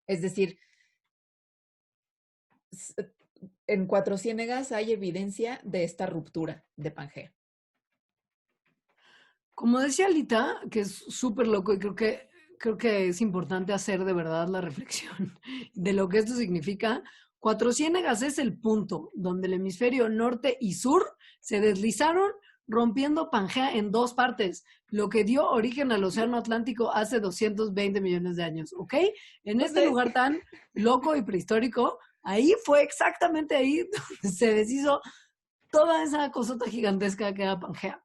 Es decir, en Cuatro Ciénegas hay evidencia de esta ruptura de Pangea. Como decía Lita, que es súper loco y creo que es importante hacer de verdad la reflexión de lo que esto significa. Cuatro Ciénegas es el punto donde el hemisferio norte y sur se deslizaron rompiendo Pangea en dos partes, lo que dio origen al Océano Atlántico hace 220 millones de años, ¿ok? En este lugar tan loco y prehistórico, ahí fue exactamente ahí donde se deshizo toda esa cosota gigantesca que era Pangea.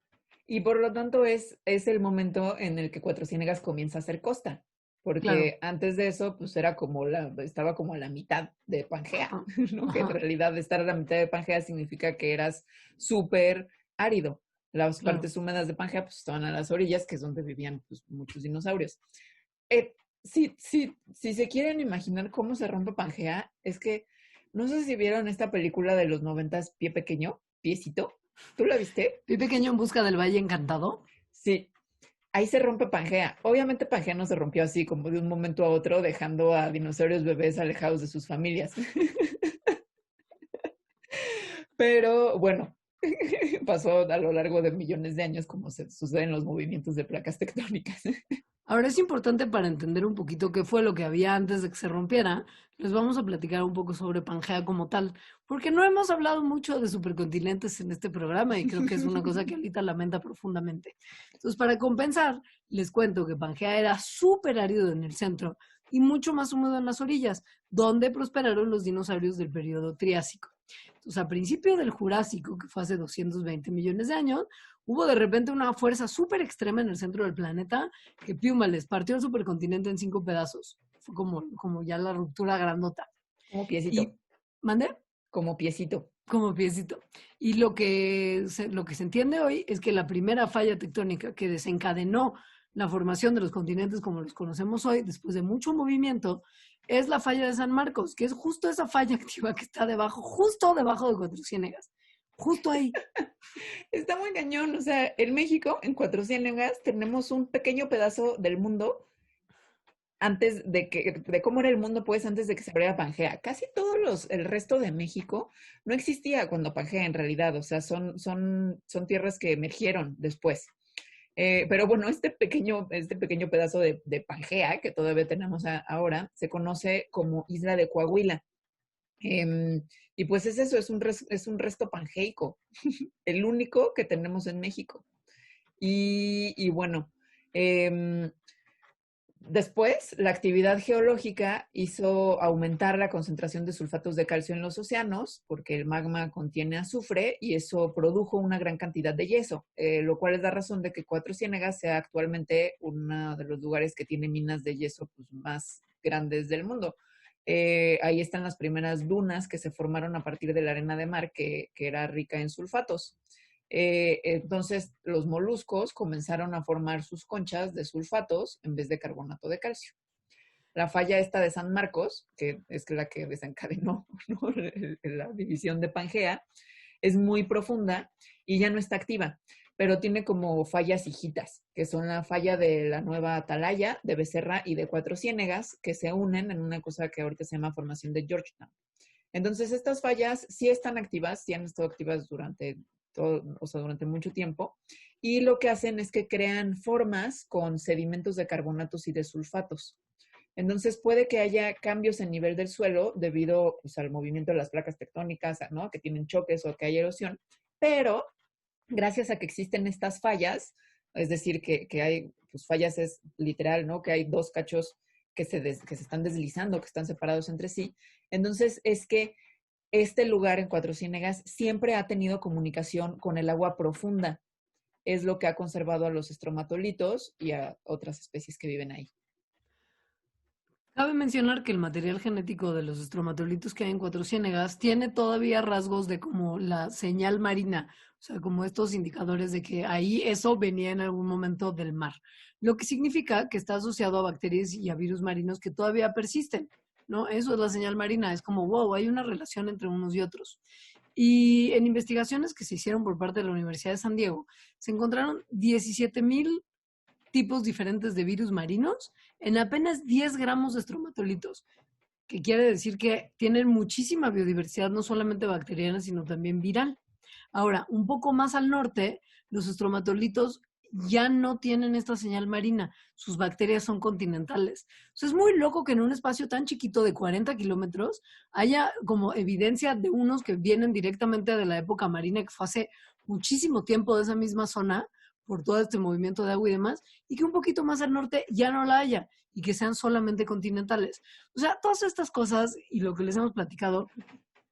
Y por lo tanto es el momento en el que Cuatro Ciénegas comienza a ser costa. Porque claro, antes de eso, pues era como estaba como a la mitad de Pangea, ¿no? Que en realidad estar a la mitad de Pangea significa que eras súper árido. Las partes húmedas de Pangea pues estaban a las orillas, que es donde vivían pues, muchos dinosaurios. Si se quieren imaginar cómo se rompe Pangea, es que no sé si vieron esta película de los 90s, Pie Pequeño, Piecito. ¿Tú la viste? Pie Pequeño en busca del Valle Encantado. Sí. Ahí se rompe Pangea. Obviamente Pangea no se rompió así como de un momento a otro, dejando a dinosaurios bebés alejados de sus familias. Pero bueno, pasó a lo largo de millones de años como se suceden los movimientos de placas tectónicas. Ahora es importante para entender un poquito qué fue lo que había antes de que se rompiera. Les vamos a platicar un poco sobre Pangea como tal, porque no hemos hablado mucho de supercontinentes en este programa y creo que es una cosa que Alita lamenta profundamente. Entonces, para compensar, les cuento que Pangea era súper árido en el centro y mucho más húmedo en las orillas, donde prosperaron los dinosaurios del periodo Triásico. Entonces, a principio del Jurásico, que fue hace 220 millones de años, hubo de repente una fuerza súper extrema en el centro del planeta que piuma les partió el supercontinente en 5 pedazos. Fue como ya la ruptura grandota. Como piecito. ¿Mande? Como piecito. como piecito. Y lo que se entiende hoy es que la primera falla tectónica que desencadenó la formación de los continentes como los conocemos hoy, después de mucho movimiento, es la falla de San Marcos, que es justo esa falla activa que está debajo, justo debajo de Cuatro Ciénegas. Justo ahí. Está muy cañón. O sea, en México, en Cuatro Ciénegas, tenemos un pequeño pedazo del mundo antes de cómo era el mundo, pues, antes de que se abriera Pangea. Casi el resto de México no existía cuando Pangea en realidad. O sea, son tierras que emergieron después. Pero bueno, este pequeño pedazo de Pangea que todavía tenemos ahora se conoce como Isla de Coahuila. Y pues es eso, es un resto pangeico, el único que tenemos en México. Y bueno, eh, después la actividad geológica hizo aumentar la concentración de sulfatos de calcio en los océanos, porque el magma contiene azufre y eso produjo una gran cantidad de yeso, lo cual es la razón de que Cuatro Ciénegas sea actualmente uno de los lugares que tiene minas de yeso pues, más grandes del mundo. Ahí están las primeras dunas que se formaron a partir de la arena de mar que era rica en sulfatos. Entonces, los moluscos comenzaron a formar sus conchas de sulfatos en vez de carbonato de calcio. La falla esta de San Marcos, que es la que desencadenó, ¿no?, la división de Pangea, es muy profunda y ya no está activa, pero tiene como fallas hijitas, que son la falla de la Nueva Atalaya, de Becerra y de Cuatro Ciénegas, que se unen en una cosa que ahorita se llama formación de Georgetown. Entonces, estas fallas sí están activas, sí han estado activas durante mucho tiempo, y lo que hacen es que crean formas con sedimentos de carbonatos y de sulfatos. Entonces puede que haya cambios en nivel del suelo debido pues, al movimiento de las placas tectónicas, ¿no?, que tienen choques o que hay erosión, pero gracias a que existen estas fallas, es decir, que hay, pues fallas es literal, ¿no?, que hay dos cachos que se están deslizando, que están separados entre sí. Entonces es que este lugar en Cuatro Ciénegas siempre ha tenido comunicación con el agua profunda. Es lo que ha conservado a los estromatolitos y a otras especies que viven ahí. Cabe mencionar que el material genético de los estromatolitos que hay en Cuatro Ciénegas tiene todavía rasgos de como la señal marina, o sea, como estos indicadores de que ahí eso venía en algún momento del mar, lo que significa que está asociado a bacterias y a virus marinos que todavía persisten, ¿no? Eso es la señal marina, es como, wow, hay una relación entre unos y otros. Y en investigaciones que se hicieron por parte de la Universidad de San Diego, se encontraron 17,000 tipos diferentes de virus marinos en apenas 10 gramos de estromatolitos, que quiere decir que tienen muchísima biodiversidad, no solamente bacteriana, sino también viral. Ahora, un poco más al norte, los estromatolitos ya no tienen esta señal marina, sus bacterias son continentales. O sea, es muy loco que en un espacio tan chiquito de 40 kilómetros haya como evidencia de unos que vienen directamente de la época marina, que fue hace muchísimo tiempo de esa misma zona, por todo este movimiento de agua y demás, y que un poquito más al norte ya no la haya y que sean solamente continentales. O sea, todas estas cosas y lo que les hemos platicado,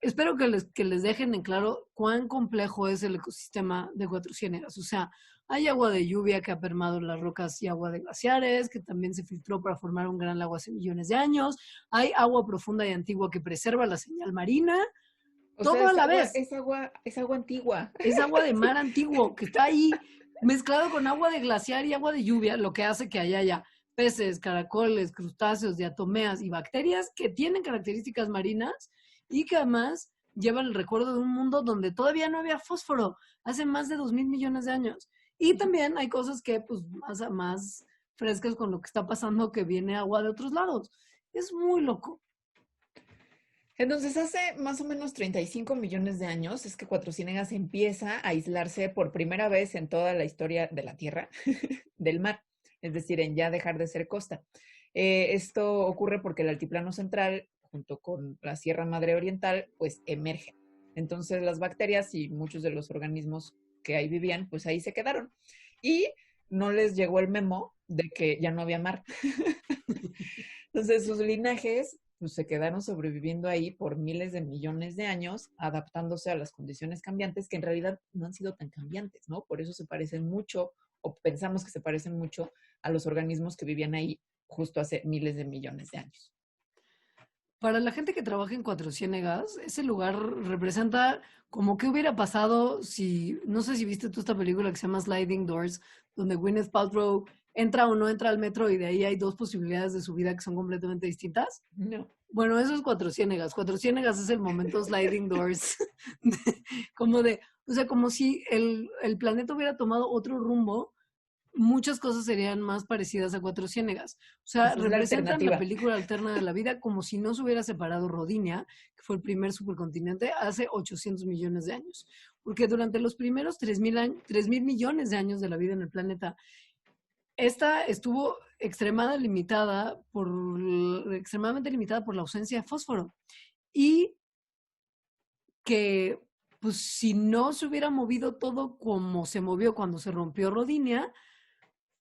espero que les dejen en claro cuán complejo es el ecosistema de Cuatro Ciénegas. O sea, hay agua de lluvia que ha permado las rocas y agua de glaciares, que también se filtró para formar un gran lago hace millones de años. Hay agua profunda y antigua que preserva la señal marina. O sea, Todo a la vez. es agua antigua. Es agua de mar antiguo que está ahí mezclado con agua de glaciar y agua de lluvia, lo que hace que haya peces, caracoles, crustáceos, diatomeas y bacterias que tienen características marinas y que además llevan el recuerdo de un mundo donde todavía no había fósforo hace más de 2,000 millones de años. Y también hay cosas que, pues, más frescas con lo que está pasando, que viene agua de otros lados. Es muy loco. Entonces, hace más o menos 35 millones de años es que Cuatro Ciénegas empieza a aislarse por primera vez en toda la historia de la Tierra del mar, es decir, en ya dejar de ser costa. Esto ocurre porque el altiplano central, junto con la Sierra Madre Oriental, pues emergen. Entonces, las bacterias y muchos de los organismos que ahí vivían, pues ahí se quedaron. Y no les llegó el memo de que ya no había mar. Entonces, sus linajes pues, se quedaron sobreviviendo ahí por miles de millones de años, adaptándose a las condiciones cambiantes, que en realidad no han sido tan cambiantes, ¿no? Por eso se parecen mucho, o pensamos que se parecen mucho a los organismos que vivían ahí justo hace miles de millones de años. Para la gente que trabaja en Cuatro Ciénegas, ese lugar representa como qué hubiera pasado si, no sé si viste tú esta película que se llama Sliding Doors, donde Gwyneth Paltrow entra o no entra al metro y de ahí hay dos posibilidades de su vida que son completamente distintas. No. Bueno, eso es Cuatro Ciénegas. Cuatro Ciénegas es el momento Sliding Doors, o sea, como si el planeta hubiera tomado otro rumbo, muchas cosas serían más parecidas a Cuatro Ciénegas. O sea, Esa es la representan la alternativa. película alterna de la vida como si no se hubiera separado Rodinia, que fue el primer supercontinente, hace 800 millones de años. Porque durante los primeros 3.000 millones de años de la vida en el planeta, esta estuvo extremadamente limitada por la ausencia de fósforo. Y que, pues, si no se hubiera movido todo como se movió cuando se rompió Rodinia,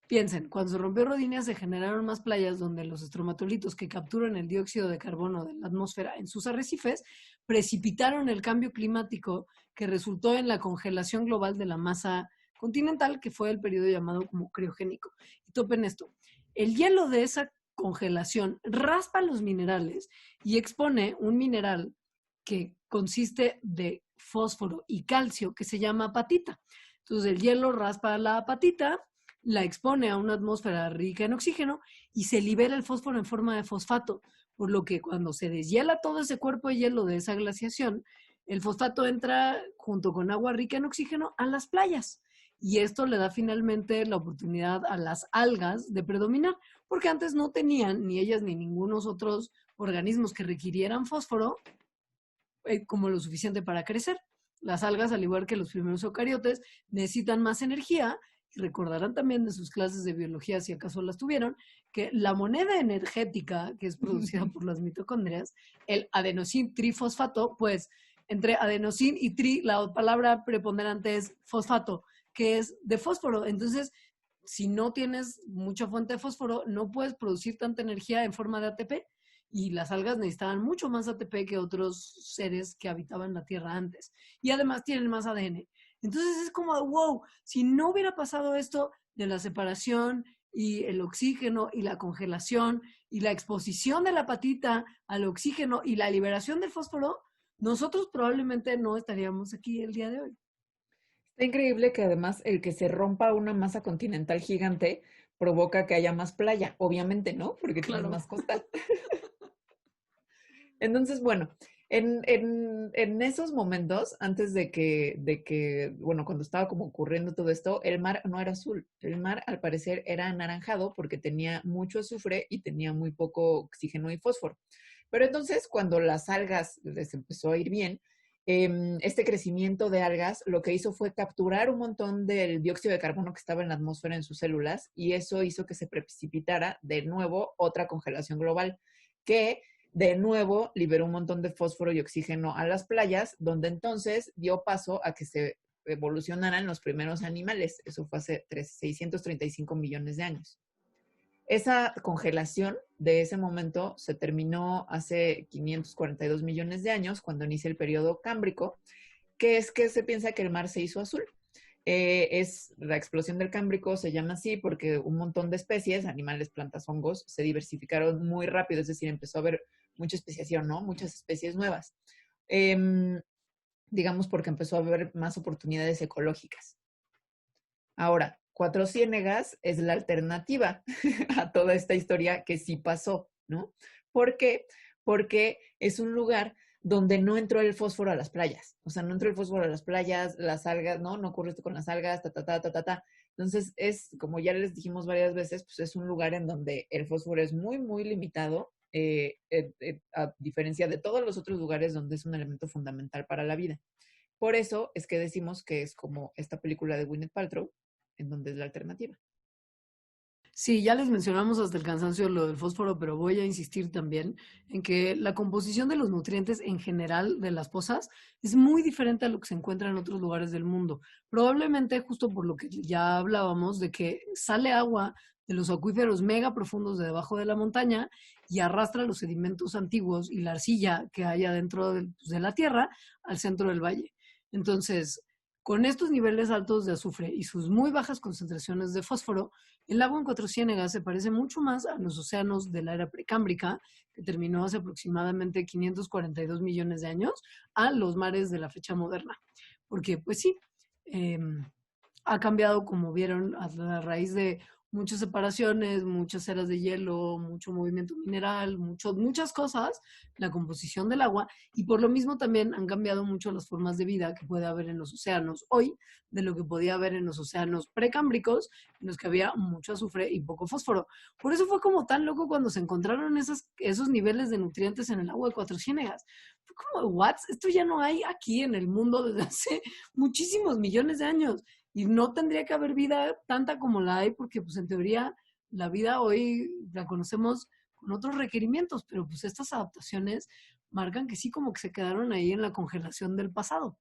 piensen, cuando se rompió Rodinia se generaron más playas donde los estromatolitos que capturan el dióxido de carbono de la atmósfera en sus arrecifes precipitaron el cambio climático que resultó en la congelación global de la masa continental, que fue el periodo llamado como criogénico. Y topen esto, el hielo de esa congelación raspa los minerales y expone un mineral que consiste de fósforo y calcio que se llama apatita. Entonces el hielo raspa la apatita, la expone a una atmósfera rica en oxígeno y se libera el fósforo en forma de fosfato, por lo que cuando se deshiela todo ese cuerpo de hielo de esa glaciación, el fosfato entra junto con agua rica en oxígeno a las playas. Y esto le da finalmente la oportunidad a las algas de predominar, porque antes no tenían ni ellas ni ningunos otros organismos que requirieran fósforo como lo suficiente para crecer. Las algas, al igual que los primeros eucariotes, necesitan más energía. Y recordarán también de sus clases de biología, si acaso las tuvieron, que la moneda energética que es producida por las mitocondrias, el adenosín trifosfato, pues entre adenosín y tri, la palabra preponderante es fosfato, que es de fósforo. Entonces, si no tienes mucha fuente de fósforo, no puedes producir tanta energía en forma de ATP. Y las algas necesitaban mucho más ATP que otros seres que habitaban la Tierra antes. Y además tienen más ADN. Entonces es como, wow, si no hubiera pasado esto de la separación y el oxígeno y la congelación y la exposición de la patita al oxígeno y la liberación del fósforo, nosotros probablemente no estaríamos aquí el día de hoy. Está increíble que además el que se rompa una masa continental gigante provoca que haya más playa, obviamente, ¿no? Porque tienes Claro. más costa. Entonces, bueno, en esos momentos, antes bueno, cuando estaba como ocurriendo todo esto, el mar no era azul. El mar, al parecer, era anaranjado porque tenía mucho azufre y tenía muy poco oxígeno y fósforo. Pero entonces, cuando las algas les empezó a ir bien, este crecimiento de algas lo que hizo fue capturar un montón del dióxido de carbono que estaba en la atmósfera en sus células y eso hizo que se precipitara de nuevo otra congelación global que de nuevo liberó un montón de fósforo y oxígeno a las playas, donde entonces dio paso a que se evolucionaran los primeros animales. Eso fue hace 635 millones de años. Esa congelación de ese momento se terminó hace 542 millones de años, cuando inicia el periodo cámbrico, que es que se piensa que el mar se hizo azul. Es la explosión del Cámbrico, se llama así porque un montón de especies, animales, plantas, hongos, se diversificaron muy rápido, es decir, empezó a haber mucha especiación, ¿no? Muchas especies nuevas. Digamos porque empezó a haber más oportunidades ecológicas. Ahora, Cuatro Ciénegas es la alternativa a toda esta historia que sí pasó, ¿no? ¿Por qué? Porque es un lugar donde no entró el fósforo a las playas. O sea, no entró el fósforo a las playas, las algas, ¿no? No ocurre esto con las algas, ta. Entonces, como ya les dijimos varias veces, pues es un lugar en donde el fósforo es muy, muy limitado, a diferencia de todos los otros lugares donde es un elemento fundamental para la vida. Por eso es que decimos que es como esta película de Gwyneth Paltrow, en donde es la alternativa. Sí, ya les mencionamos hasta el cansancio lo del fósforo, pero voy a insistir también en que la composición de los nutrientes en general de las pozas es muy diferente a lo que se encuentra en otros lugares del mundo. Probablemente justo por lo que ya hablábamos de que sale agua de los acuíferos mega profundos de debajo de la montaña y arrastra los sedimentos antiguos y la arcilla que hay adentro de la tierra al centro del valle. Entonces, Con estos niveles altos de azufre y sus muy bajas concentraciones de fósforo, el agua en Cuatro Ciénegas se parece mucho más a los océanos de la era precámbrica, que terminó hace aproximadamente 542 millones de años, a los mares de la fecha moderna. Porque, pues sí, eh, ha cambiado, como vieron, a la raíz de muchas separaciones, muchas eras de hielo, mucho movimiento mineral, muchas cosas, la composición del agua, y por lo mismo también han cambiado mucho las formas de vida que puede haber en los océanos hoy, de lo que podía haber en los océanos precámbricos, en los que había mucho azufre y poco fósforo. Por eso fue como tan loco cuando se encontraron esos niveles de nutrientes en el agua de Cuatro Ciénegas. Fue como, ¿what? Esto ya no hay aquí en el mundo desde hace muchísimos millones de años. Y no tendría que haber vida tanta como la hay, porque pues en teoría la vida hoy la conocemos con otros requerimientos, pero pues estas adaptaciones marcan que sí, como que se quedaron ahí en la congelación del pasado.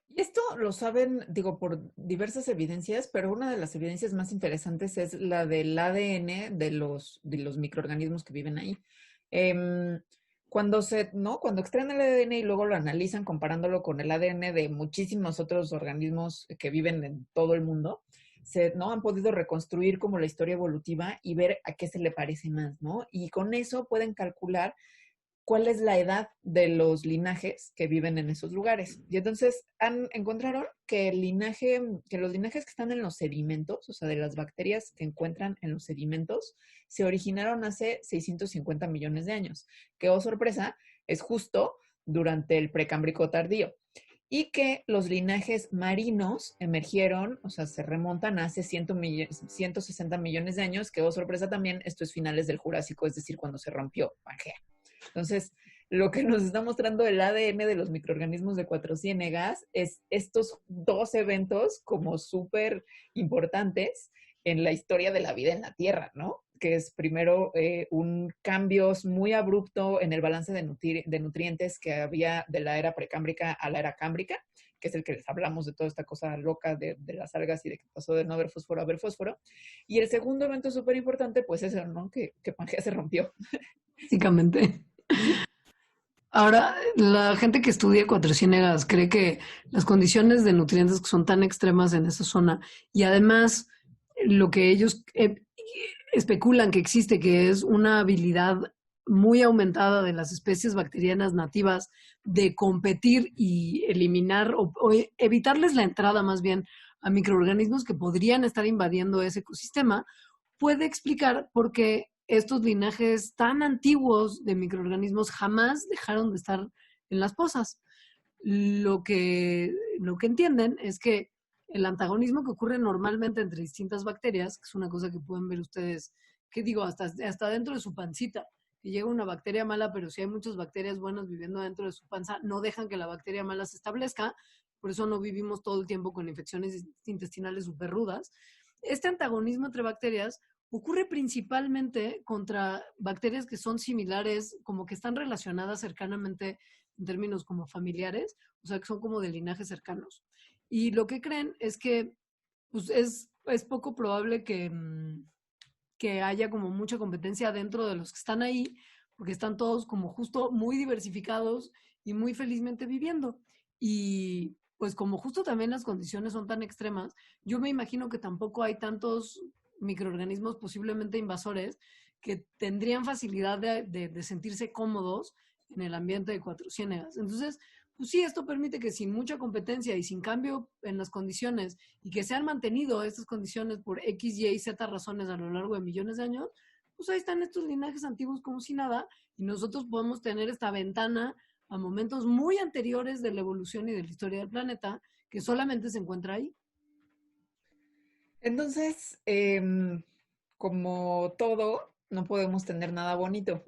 Y esto lo saben, digo, por diversas evidencias, pero una de las evidencias más interesantes es la del ADN de los microorganismos que viven ahí. Cuando extraen el ADN y luego lo analizan comparándolo con el ADN de muchísimos otros organismos que viven en todo el mundo, ¿no? Han podido reconstruir como la historia evolutiva y ver a qué se le parece más, ¿no? Y con eso pueden calcular cuál es la edad de los linajes que viven en esos lugares. Y entonces encontraron que los linajes que están en los sedimentos, o sea, de las bacterias que encuentran en los sedimentos, se originaron hace 650 millones de años, que, oh sorpresa, es justo durante el precámbrico tardío. Y que los linajes marinos emergieron, o sea, se remontan a hace 160 millones de años, que, oh sorpresa también, esto es finales del Jurásico, es decir, cuando se rompió Pangea. Entonces, lo que nos está mostrando el ADN de los microorganismos de Cuatro Ciénegas es estos dos eventos como súper importantes en la historia de la vida en la Tierra, ¿no? Que es primero un cambio muy abrupto en el balance de nutrientes que había de la era precámbrica a la era cámbrica, que es el que les hablamos de toda esta cosa loca de las algas y de que pasó de no haber fósforo a haber fósforo. Y el segundo evento súper importante, pues es ¿no? que Pangea se rompió. Básicamente. Ahora, la gente que estudia Cuatro Ciénegas cree que las condiciones de nutrientes que son tan extremas en esa zona y además lo que ellos especulan que existe, que es una habilidad muy aumentada de las especies bacterianas nativas de competir y eliminar o evitarles la entrada más bien a microorganismos que podrían estar invadiendo ese ecosistema, puede explicar por qué estos linajes tan antiguos de microorganismos jamás dejaron de estar en las pozas. Lo que entienden es que el antagonismo que ocurre normalmente entre distintas bacterias, que es una cosa que pueden ver ustedes, que digo, hasta dentro de su pancita, que llega una bacteria mala, pero si hay muchas bacterias buenas viviendo dentro de su panza, no dejan que la bacteria mala se establezca, por eso no vivimos todo el tiempo con infecciones intestinales súper rudas. Este antagonismo entre bacterias ocurre principalmente contra bacterias que son similares, como que están relacionadas cercanamente en términos como familiares, o sea, que son como de linajes cercanos. Y lo que creen es que pues, es poco probable que haya como mucha competencia dentro de los que están ahí, porque están todos como justo muy diversificados y muy felizmente viviendo. Y pues como justo también las condiciones son tan extremas, yo me imagino que tampoco hay tantos microorganismos posiblemente invasores que tendrían facilidad de sentirse cómodos en el ambiente de Cuatro Ciénegas. Entonces, pues sí, esto permite que sin mucha competencia y sin cambio en las condiciones y que se han mantenido estas condiciones por X, Y y Z razones a lo largo de millones de años, pues ahí están estos linajes antiguos como si nada y nosotros podemos tener esta ventana a momentos muy anteriores de la evolución y de la historia del planeta que solamente se encuentra ahí. Entonces, como todo, no podemos tener nada bonito.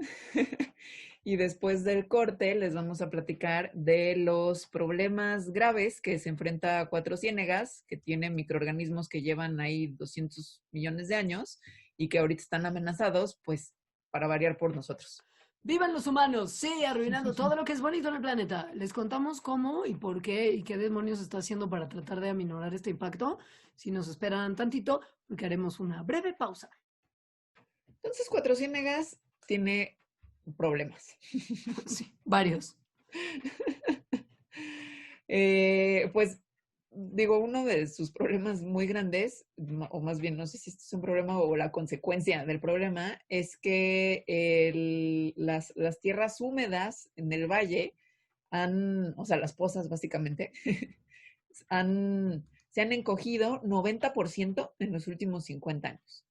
Y después del corte les vamos a platicar de los problemas graves que se enfrenta Cuatro Ciénegas, que tiene microorganismos que llevan ahí 200 millones de años y que ahorita están amenazados, pues, para variar por nosotros. ¡Vivan los humanos! Sí, arruinando todo lo que es bonito en el planeta. Les contamos cómo y por qué y qué demonios está haciendo para tratar de aminorar este impacto. Si nos esperan tantito, porque haremos una breve pausa. Entonces, Cuatro Ciénegas tiene problemas. Sí, varios. Pues digo, uno de sus problemas muy grandes, o más bien, no sé si este es un problema o la consecuencia del problema, es que las tierras húmedas en el valle o sea, las pozas básicamente, se han encogido 90% en los últimos 50 años.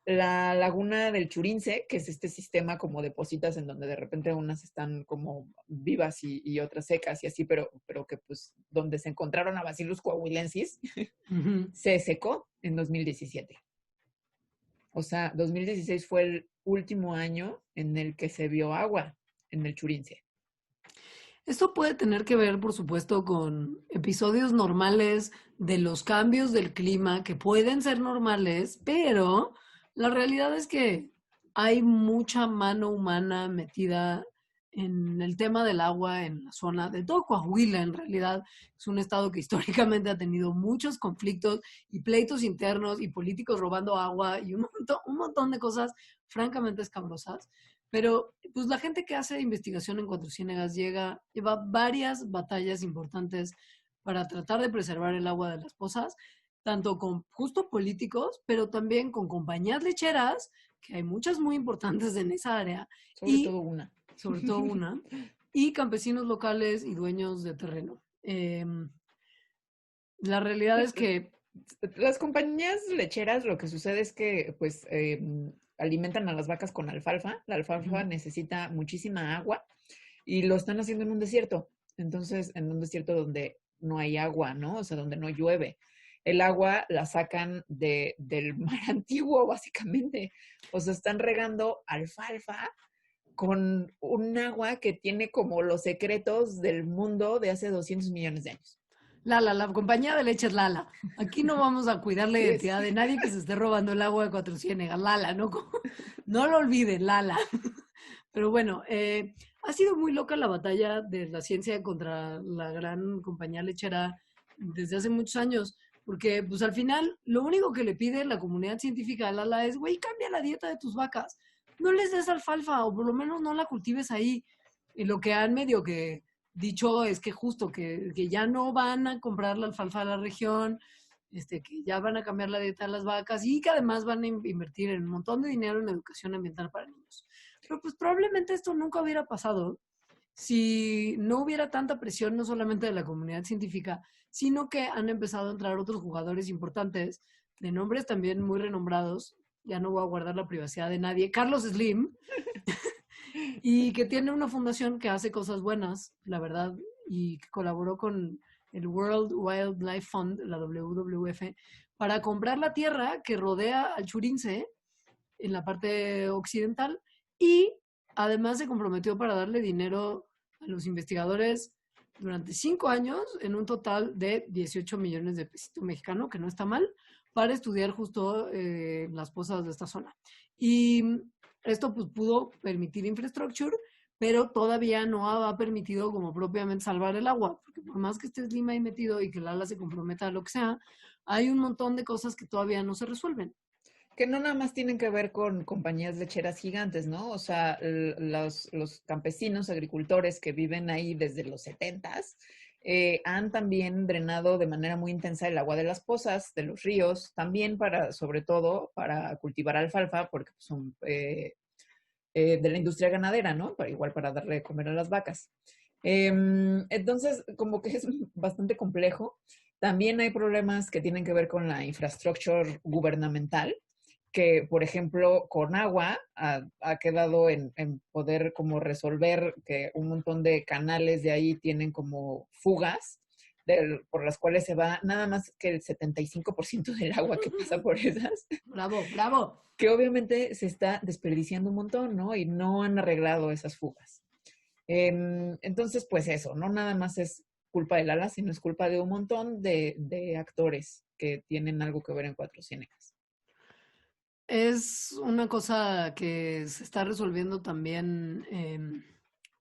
La laguna del Churince, que es este sistema como de pozitas en donde de repente unas están como vivas y otras secas y así, pero que pues donde se encontraron a Bacillus coahuilensis, se secó en 2017. O sea, 2016 fue el último año en el que se vio agua en el Churince. Esto puede tener que ver, por supuesto, con episodios normales de los cambios del clima que pueden ser normales, pero la realidad es que hay mucha mano humana metida en el tema del agua en la zona de todo Coahuila. En realidad es un estado que históricamente ha tenido muchos conflictos y pleitos internos y políticos robando agua y un montón de cosas francamente escabrosas. Pero pues la gente que hace investigación en Cuatro Ciénegas lleva varias batallas importantes para tratar de preservar el agua de las pozas, tanto con justo políticos, pero también con compañías lecheras, que hay muchas muy importantes en esa área, sobre todo una, y campesinos locales y dueños de terreno. La realidad es que las compañías lecheras, lo que sucede es que pues alimentan a las vacas con alfalfa. La alfalfa necesita muchísima agua y lo están haciendo en un desierto. Entonces, en un desierto donde no hay agua, ¿no? O sea, donde no llueve. El agua la sacan del mar antiguo, básicamente. O sea, están regando alfalfa con un agua que tiene como los secretos del mundo de hace 200 millones de años. La compañía de leche es Lala. Aquí no vamos a cuidar la identidad de nadie que se esté robando el agua de Cuatro Ciénegas. Lala, ¿no? No lo olviden, Lala. Pero bueno, ha sido muy loca la batalla de la ciencia contra la gran compañía lechera desde hace muchos años, porque pues al final lo único que le pide la comunidad científica a Lala es, güey, cambia la dieta de tus vacas, no les des alfalfa o por lo menos no la cultives ahí. Y lo que han medio que dicho es que justo que ya no van a comprar la alfalfa de la región, que ya van a cambiar la dieta de las vacas y que además van a invertir en un montón de dinero en educación ambiental para niños. Pero pues probablemente esto nunca hubiera pasado si no hubiera tanta presión, no solamente de la comunidad científica, sino que han empezado a entrar otros jugadores importantes, de nombres también muy renombrados, ya no voy a guardar la privacidad de nadie, Carlos Slim, y que tiene una fundación que hace cosas buenas, la verdad, y que colaboró con el World Wildlife Fund, la WWF, para comprar la tierra que rodea al Churince en la parte occidental y además se comprometió para darle dinero a los investigadores durante 5 años en un total de 18 millones de pesitos mexicanos, que no está mal, para estudiar justo las pozas de esta zona. Y esto pues pudo permitir infrastructure, pero todavía no ha permitido como propiamente salvar el agua, porque por más que esté Lima ahí metido y que Lala se comprometa a lo que sea, hay un montón de cosas que todavía no se resuelven. Que no nada más tienen que ver con compañías lecheras gigantes, ¿no? O sea, los campesinos, agricultores que viven ahí desde los 70s, han también drenado de manera muy intensa el agua de las pozas, de los ríos, también sobre todo, para cultivar alfalfa, porque son de la industria ganadera, ¿no? Igual para darle de comer a las vacas. Entonces, como que es bastante complejo. También hay problemas que tienen que ver con la infraestructura gubernamental, que, por ejemplo, con agua ha quedado en poder como resolver que un montón de canales de ahí tienen como fugas por las cuales se va nada más que el 75% del agua que pasa por esas. Bravo, bravo. Que obviamente se está desperdiciando un montón, ¿no? Y no han arreglado esas fugas. Entonces, pues eso, no nada más es culpa de Lala, sino es culpa de un montón de actores que tienen algo que ver en Cuatro Ciénegas. Es una cosa que se está resolviendo también,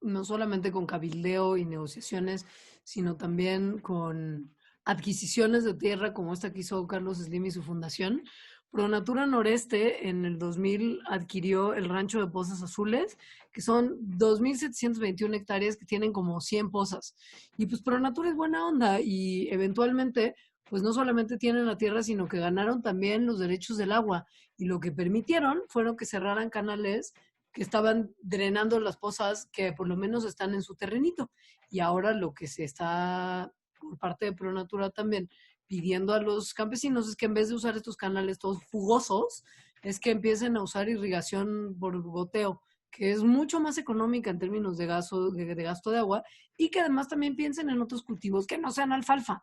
no solamente con cabildeo y negociaciones, sino también con adquisiciones de tierra como esta que hizo Carlos Slim y su fundación. Pronatura Noreste en el 2000 adquirió el rancho de Pozas Azules, que son 2.721 hectáreas que tienen como 100 pozas. Y pues Pronatura es buena onda y eventualmente pues no solamente tienen la tierra, sino que ganaron también los derechos del agua. Y lo que permitieron fueron que cerraran canales que estaban drenando las pozas que por lo menos están en su terrenito. Y ahora lo que se está por parte de Pronatura también pidiendo a los campesinos es que en vez de usar estos canales todos fugosos, es que empiecen a usar irrigación por goteo, que es mucho más económica en términos de gasto de agua y que además también piensen en otros cultivos que no sean alfalfa.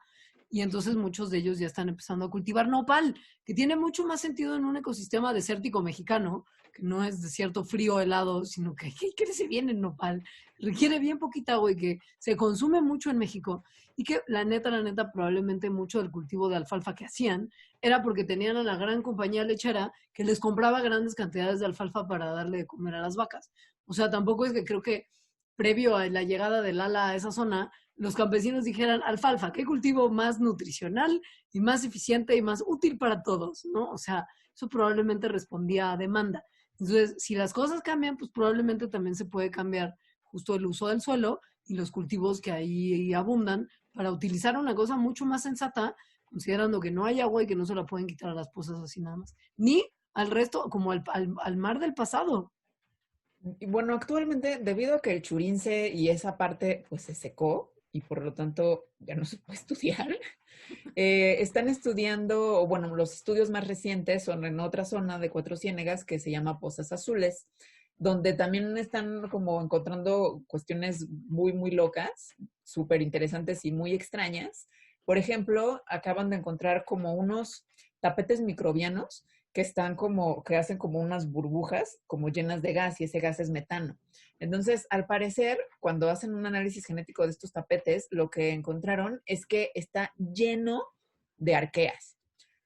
Y entonces muchos de ellos ya están empezando a cultivar nopal, que tiene mucho más sentido en un ecosistema desértico mexicano, que no es desierto frío, helado, sino que crece bien el nopal, requiere bien poquita agua y que se consume mucho en México. Y que la neta, probablemente mucho del cultivo de alfalfa que hacían era porque tenían a la gran compañía lechera que les compraba grandes cantidades de alfalfa para darle de comer a las vacas. O sea, tampoco es que creo que previo a la llegada del ala a esa zona, los campesinos dijeran, alfalfa, ¿qué cultivo más nutricional y más eficiente y más útil para todos? ¿No? O sea, eso probablemente respondía a demanda. Entonces, si las cosas cambian, pues probablemente también se puede cambiar justo el uso del suelo y los cultivos que ahí abundan para utilizar una cosa mucho más sensata, considerando que no hay agua y que no se la pueden quitar a las pozas así nada más. Ni al resto, como al mar del pasado. Y bueno, actualmente, debido a que el Churince y esa parte pues se secó y por lo tanto ya no se puede estudiar, están estudiando, o bueno, los estudios más recientes son en otra zona de Cuatro Ciénegas que se llama Pozas Azules, donde también están como encontrando cuestiones muy, muy locas, súper interesantes y muy extrañas. Por ejemplo, acaban de encontrar como unos tapetes microbianos que están como, que hacen como unas burbujas como llenas de gas y ese gas es metano. Entonces, al parecer, cuando hacen un análisis genético de estos tapetes, lo que encontraron es que está lleno de arqueas.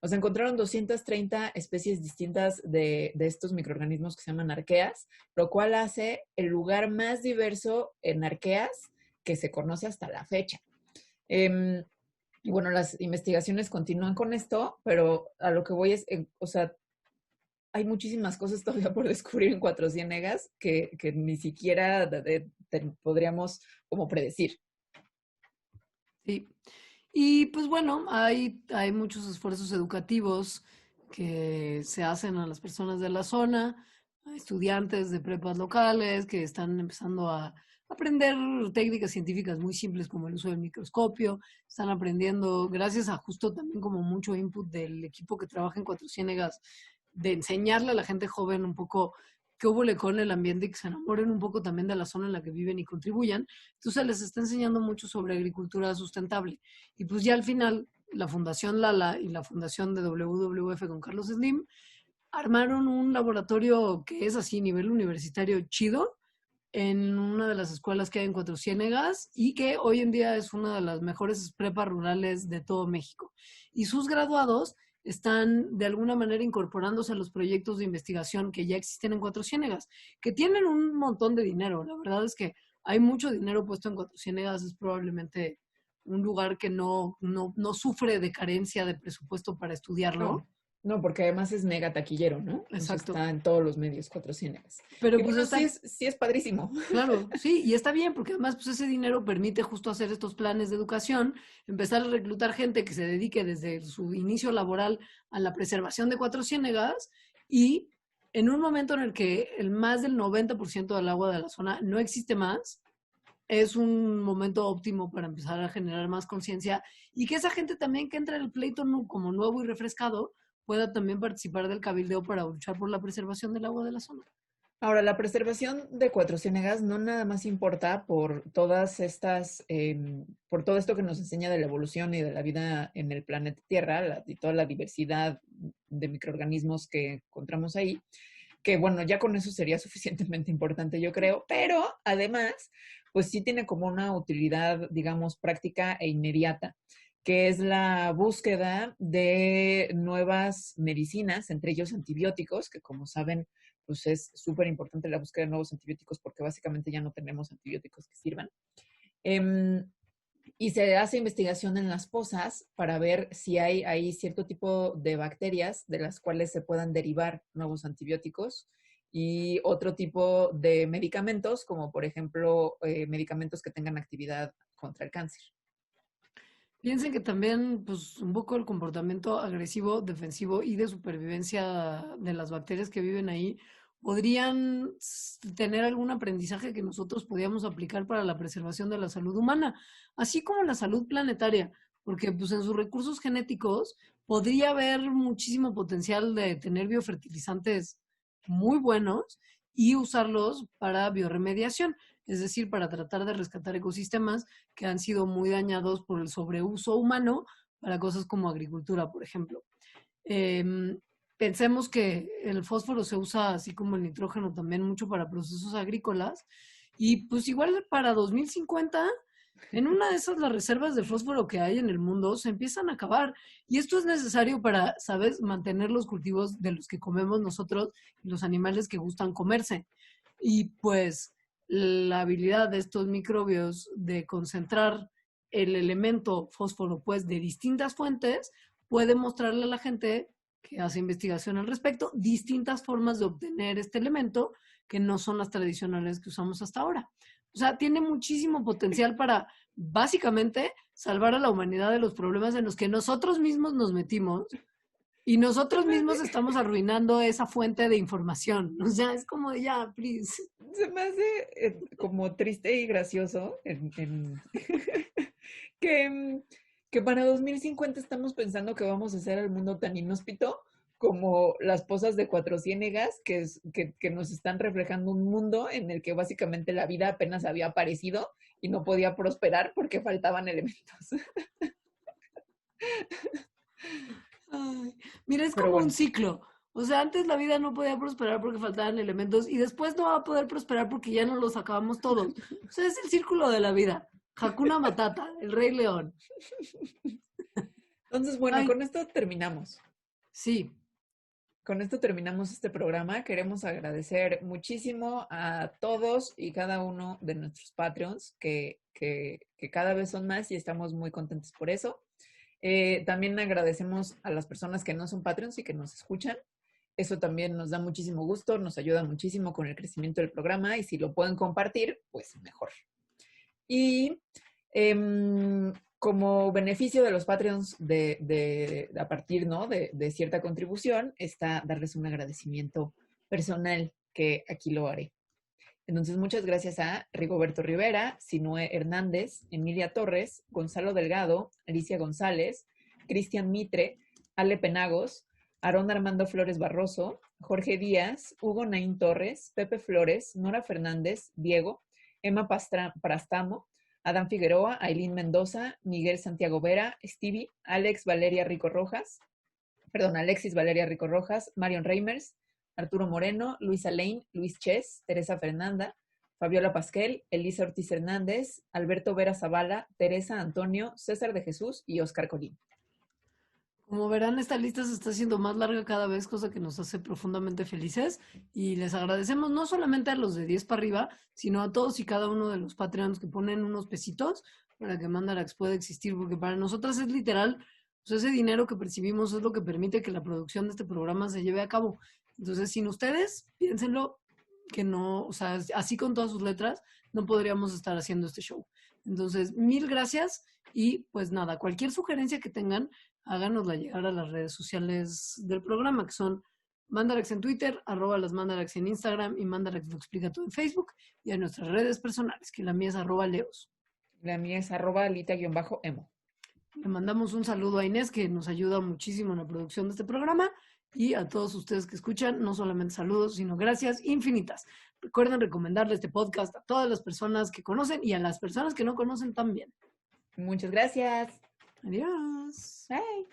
O sea, encontraron 230 especies distintas de estos microorganismos que se llaman arqueas, lo cual hace el lugar más diverso en arqueas que se conoce hasta la fecha. Y bueno, las investigaciones continúan con esto, pero a lo que voy es, o sea, hay muchísimas cosas todavía por descubrir en Cuatro Ciénegas que ni siquiera podríamos como predecir. Sí. Y pues bueno, hay muchos esfuerzos educativos que se hacen a las personas de la zona, a estudiantes de prepas locales que están empezando a aprender técnicas científicas muy simples como el uso del microscopio, están aprendiendo, gracias a justo también como mucho input del equipo que trabaja en Cuatro Ciénegas, de enseñarle a la gente joven un poco qué hubo con el ambiente y que se enamoren un poco también de la zona en la que viven y contribuyan. Entonces les está enseñando mucho sobre agricultura sustentable. Y pues ya al final, la Fundación Lala y la Fundación de WWF con Carlos Slim armaron un laboratorio que es así, nivel universitario chido, en una de las escuelas que hay en Cuatro Ciénegas y que hoy en día es una de las mejores prepas rurales de todo México. Y sus graduados están de alguna manera incorporándose a los proyectos de investigación que ya existen en Cuatro Ciénegas, que tienen un montón de dinero. La verdad es que hay mucho dinero puesto en Cuatro Ciénegas, es probablemente un lugar que no sufre de carencia de presupuesto para estudiarlo. No, no, porque además es mega taquillero, ¿no? Entonces Exacto. está en todos los medios Cuatro Ciénegas. Pero Y pues bueno, está, sí es padrísimo. claro, sí, y está bien, porque además pues ese dinero permite justo hacer estos planes de educación, empezar a reclutar gente que se dedique desde su inicio laboral a la preservación de Cuatro Ciénegas y en un momento en el que el más del 90% del agua de la zona no existe más, es un momento óptimo para empezar a generar más conciencia y que esa gente también que entra en el pleito como nuevo y refrescado pueda también participar del cabildeo para luchar por la preservación del agua de la zona. Ahora, la preservación de Cuatro Ciénegas no nada más importa por todas estas, por todo esto que nos enseña de la evolución y de la vida en el planeta Tierra y toda la diversidad de microorganismos que encontramos ahí, que bueno, ya con eso sería suficientemente importante, yo creo, pero además, pues sí tiene como una utilidad, digamos, práctica e inmediata, que es la búsqueda de nuevas medicinas, entre ellos antibióticos, que como saben, pues es súper importante la búsqueda de nuevos antibióticos porque básicamente ya no tenemos antibióticos que sirvan. Y se hace investigación en las pozas para ver si hay ahí cierto tipo de bacterias de las cuales se puedan derivar nuevos antibióticos y otro tipo de medicamentos, como por ejemplo medicamentos que tengan actividad contra el cáncer. Piensen que también, pues, un poco el comportamiento agresivo, defensivo y de supervivencia de las bacterias que viven ahí podrían tener algún aprendizaje que nosotros podíamos aplicar para la preservación de la salud humana, así como la salud planetaria, porque pues en sus recursos genéticos podría haber muchísimo potencial de tener biofertilizantes muy buenos y usarlos para bioremediación, es decir, para tratar de rescatar ecosistemas que han sido muy dañados por el sobreuso humano para cosas como agricultura, por ejemplo. Pensemos que el fósforo se usa, así como el nitrógeno, también mucho para procesos agrícolas. Y pues igual para 2050, en una de esas las reservas de fósforo que hay en el mundo se empiezan a acabar. Y esto es necesario para, ¿sabes?, mantener los cultivos de los que comemos nosotros y los animales que gustan comerse. Y pues la habilidad de estos microbios de concentrar el elemento fósforo pues de distintas fuentes puede mostrarle a la gente que hace investigación al respecto distintas formas de obtener este elemento que no son las tradicionales que usamos hasta ahora. O sea, tiene muchísimo potencial para básicamente salvar a la humanidad de los problemas en los que nosotros mismos nos metimos y nosotros mismos estamos arruinando esa fuente de información. O sea, es como ya, please. Se me hace como triste y gracioso que, que para 2050 estamos pensando que vamos a hacer el mundo tan inhóspito como las pozas de Cuatro Ciénegas, que nos están reflejando un mundo en el que básicamente la vida apenas había aparecido y no podía prosperar porque faltaban elementos. Ay, mira, es Pero como bueno. un ciclo. O sea, antes la vida no podía prosperar porque faltaban elementos y después no va a poder prosperar porque ya no los acabamos todos. O sea, es el círculo de la vida. Hakuna Matata, el Rey León. Entonces, bueno, Ay, con esto terminamos. sí. Con esto terminamos este programa. Queremos agradecer muchísimo a todos y cada uno de nuestros Patreons, que cada vez son más y estamos muy contentos por eso. También agradecemos a las personas que no son Patreons y que nos escuchan. Eso también nos da muchísimo gusto, nos ayuda muchísimo con el crecimiento del programa y si lo pueden compartir, pues mejor. Y como beneficio de los Patreons a partir, ¿no?, de cierta contribución, está darles un agradecimiento personal, que aquí lo haré. Entonces, muchas gracias a Rigoberto Rivera, Sinue Hernández, Emilia Torres, Gonzalo Delgado, Alicia González, Cristian Mitre, Ale Penagos, Aarón Armando Flores Barroso, Jorge Díaz, Hugo Naín Torres, Pepe Flores, Nora Fernández, Diego, Emma Prastamo, Adán Figueroa, Ailín Mendoza, Miguel Santiago Vera, Stevie, Alexis Valeria Rico Rojas, Marion Reimers, Arturo Moreno, Luisa Lane, Luis Ches, Teresa Fernanda, Fabiola Pasquel, Elisa Ortiz Hernández, Alberto Vera Zavala, Teresa Antonio, César de Jesús y Oscar Colín. Como verán, esta lista se está haciendo más larga cada vez, cosa que nos hace profundamente felices. Y les agradecemos no solamente a los de 10 para arriba, sino a todos y cada uno de los Patreons que ponen unos pesitos para que Mandarax pueda existir, porque para nosotras es literal, pues ese dinero que percibimos es lo que permite que la producción de este programa se lleve a cabo. Entonces, sin ustedes, piénsenlo, que no, o sea, así con todas sus letras, no podríamos estar haciendo este show. Entonces, mil gracias y pues nada, cualquier sugerencia que tengan, háganosla llegar a las redes sociales del programa, que son Mandarax en Twitter, @lasmandarax en Instagram y Mandarax lo explica todo en Facebook, y a nuestras redes personales, que la mía es @leos. La mía es @alita_emo. Le mandamos un saludo a Inés, que nos ayuda muchísimo en la producción de este programa, y a todos ustedes que escuchan, no solamente saludos, sino gracias infinitas. Recuerden recomendarle este podcast a todas las personas que conocen y a las personas que no conocen también. Muchas gracias. Adiós. Bye.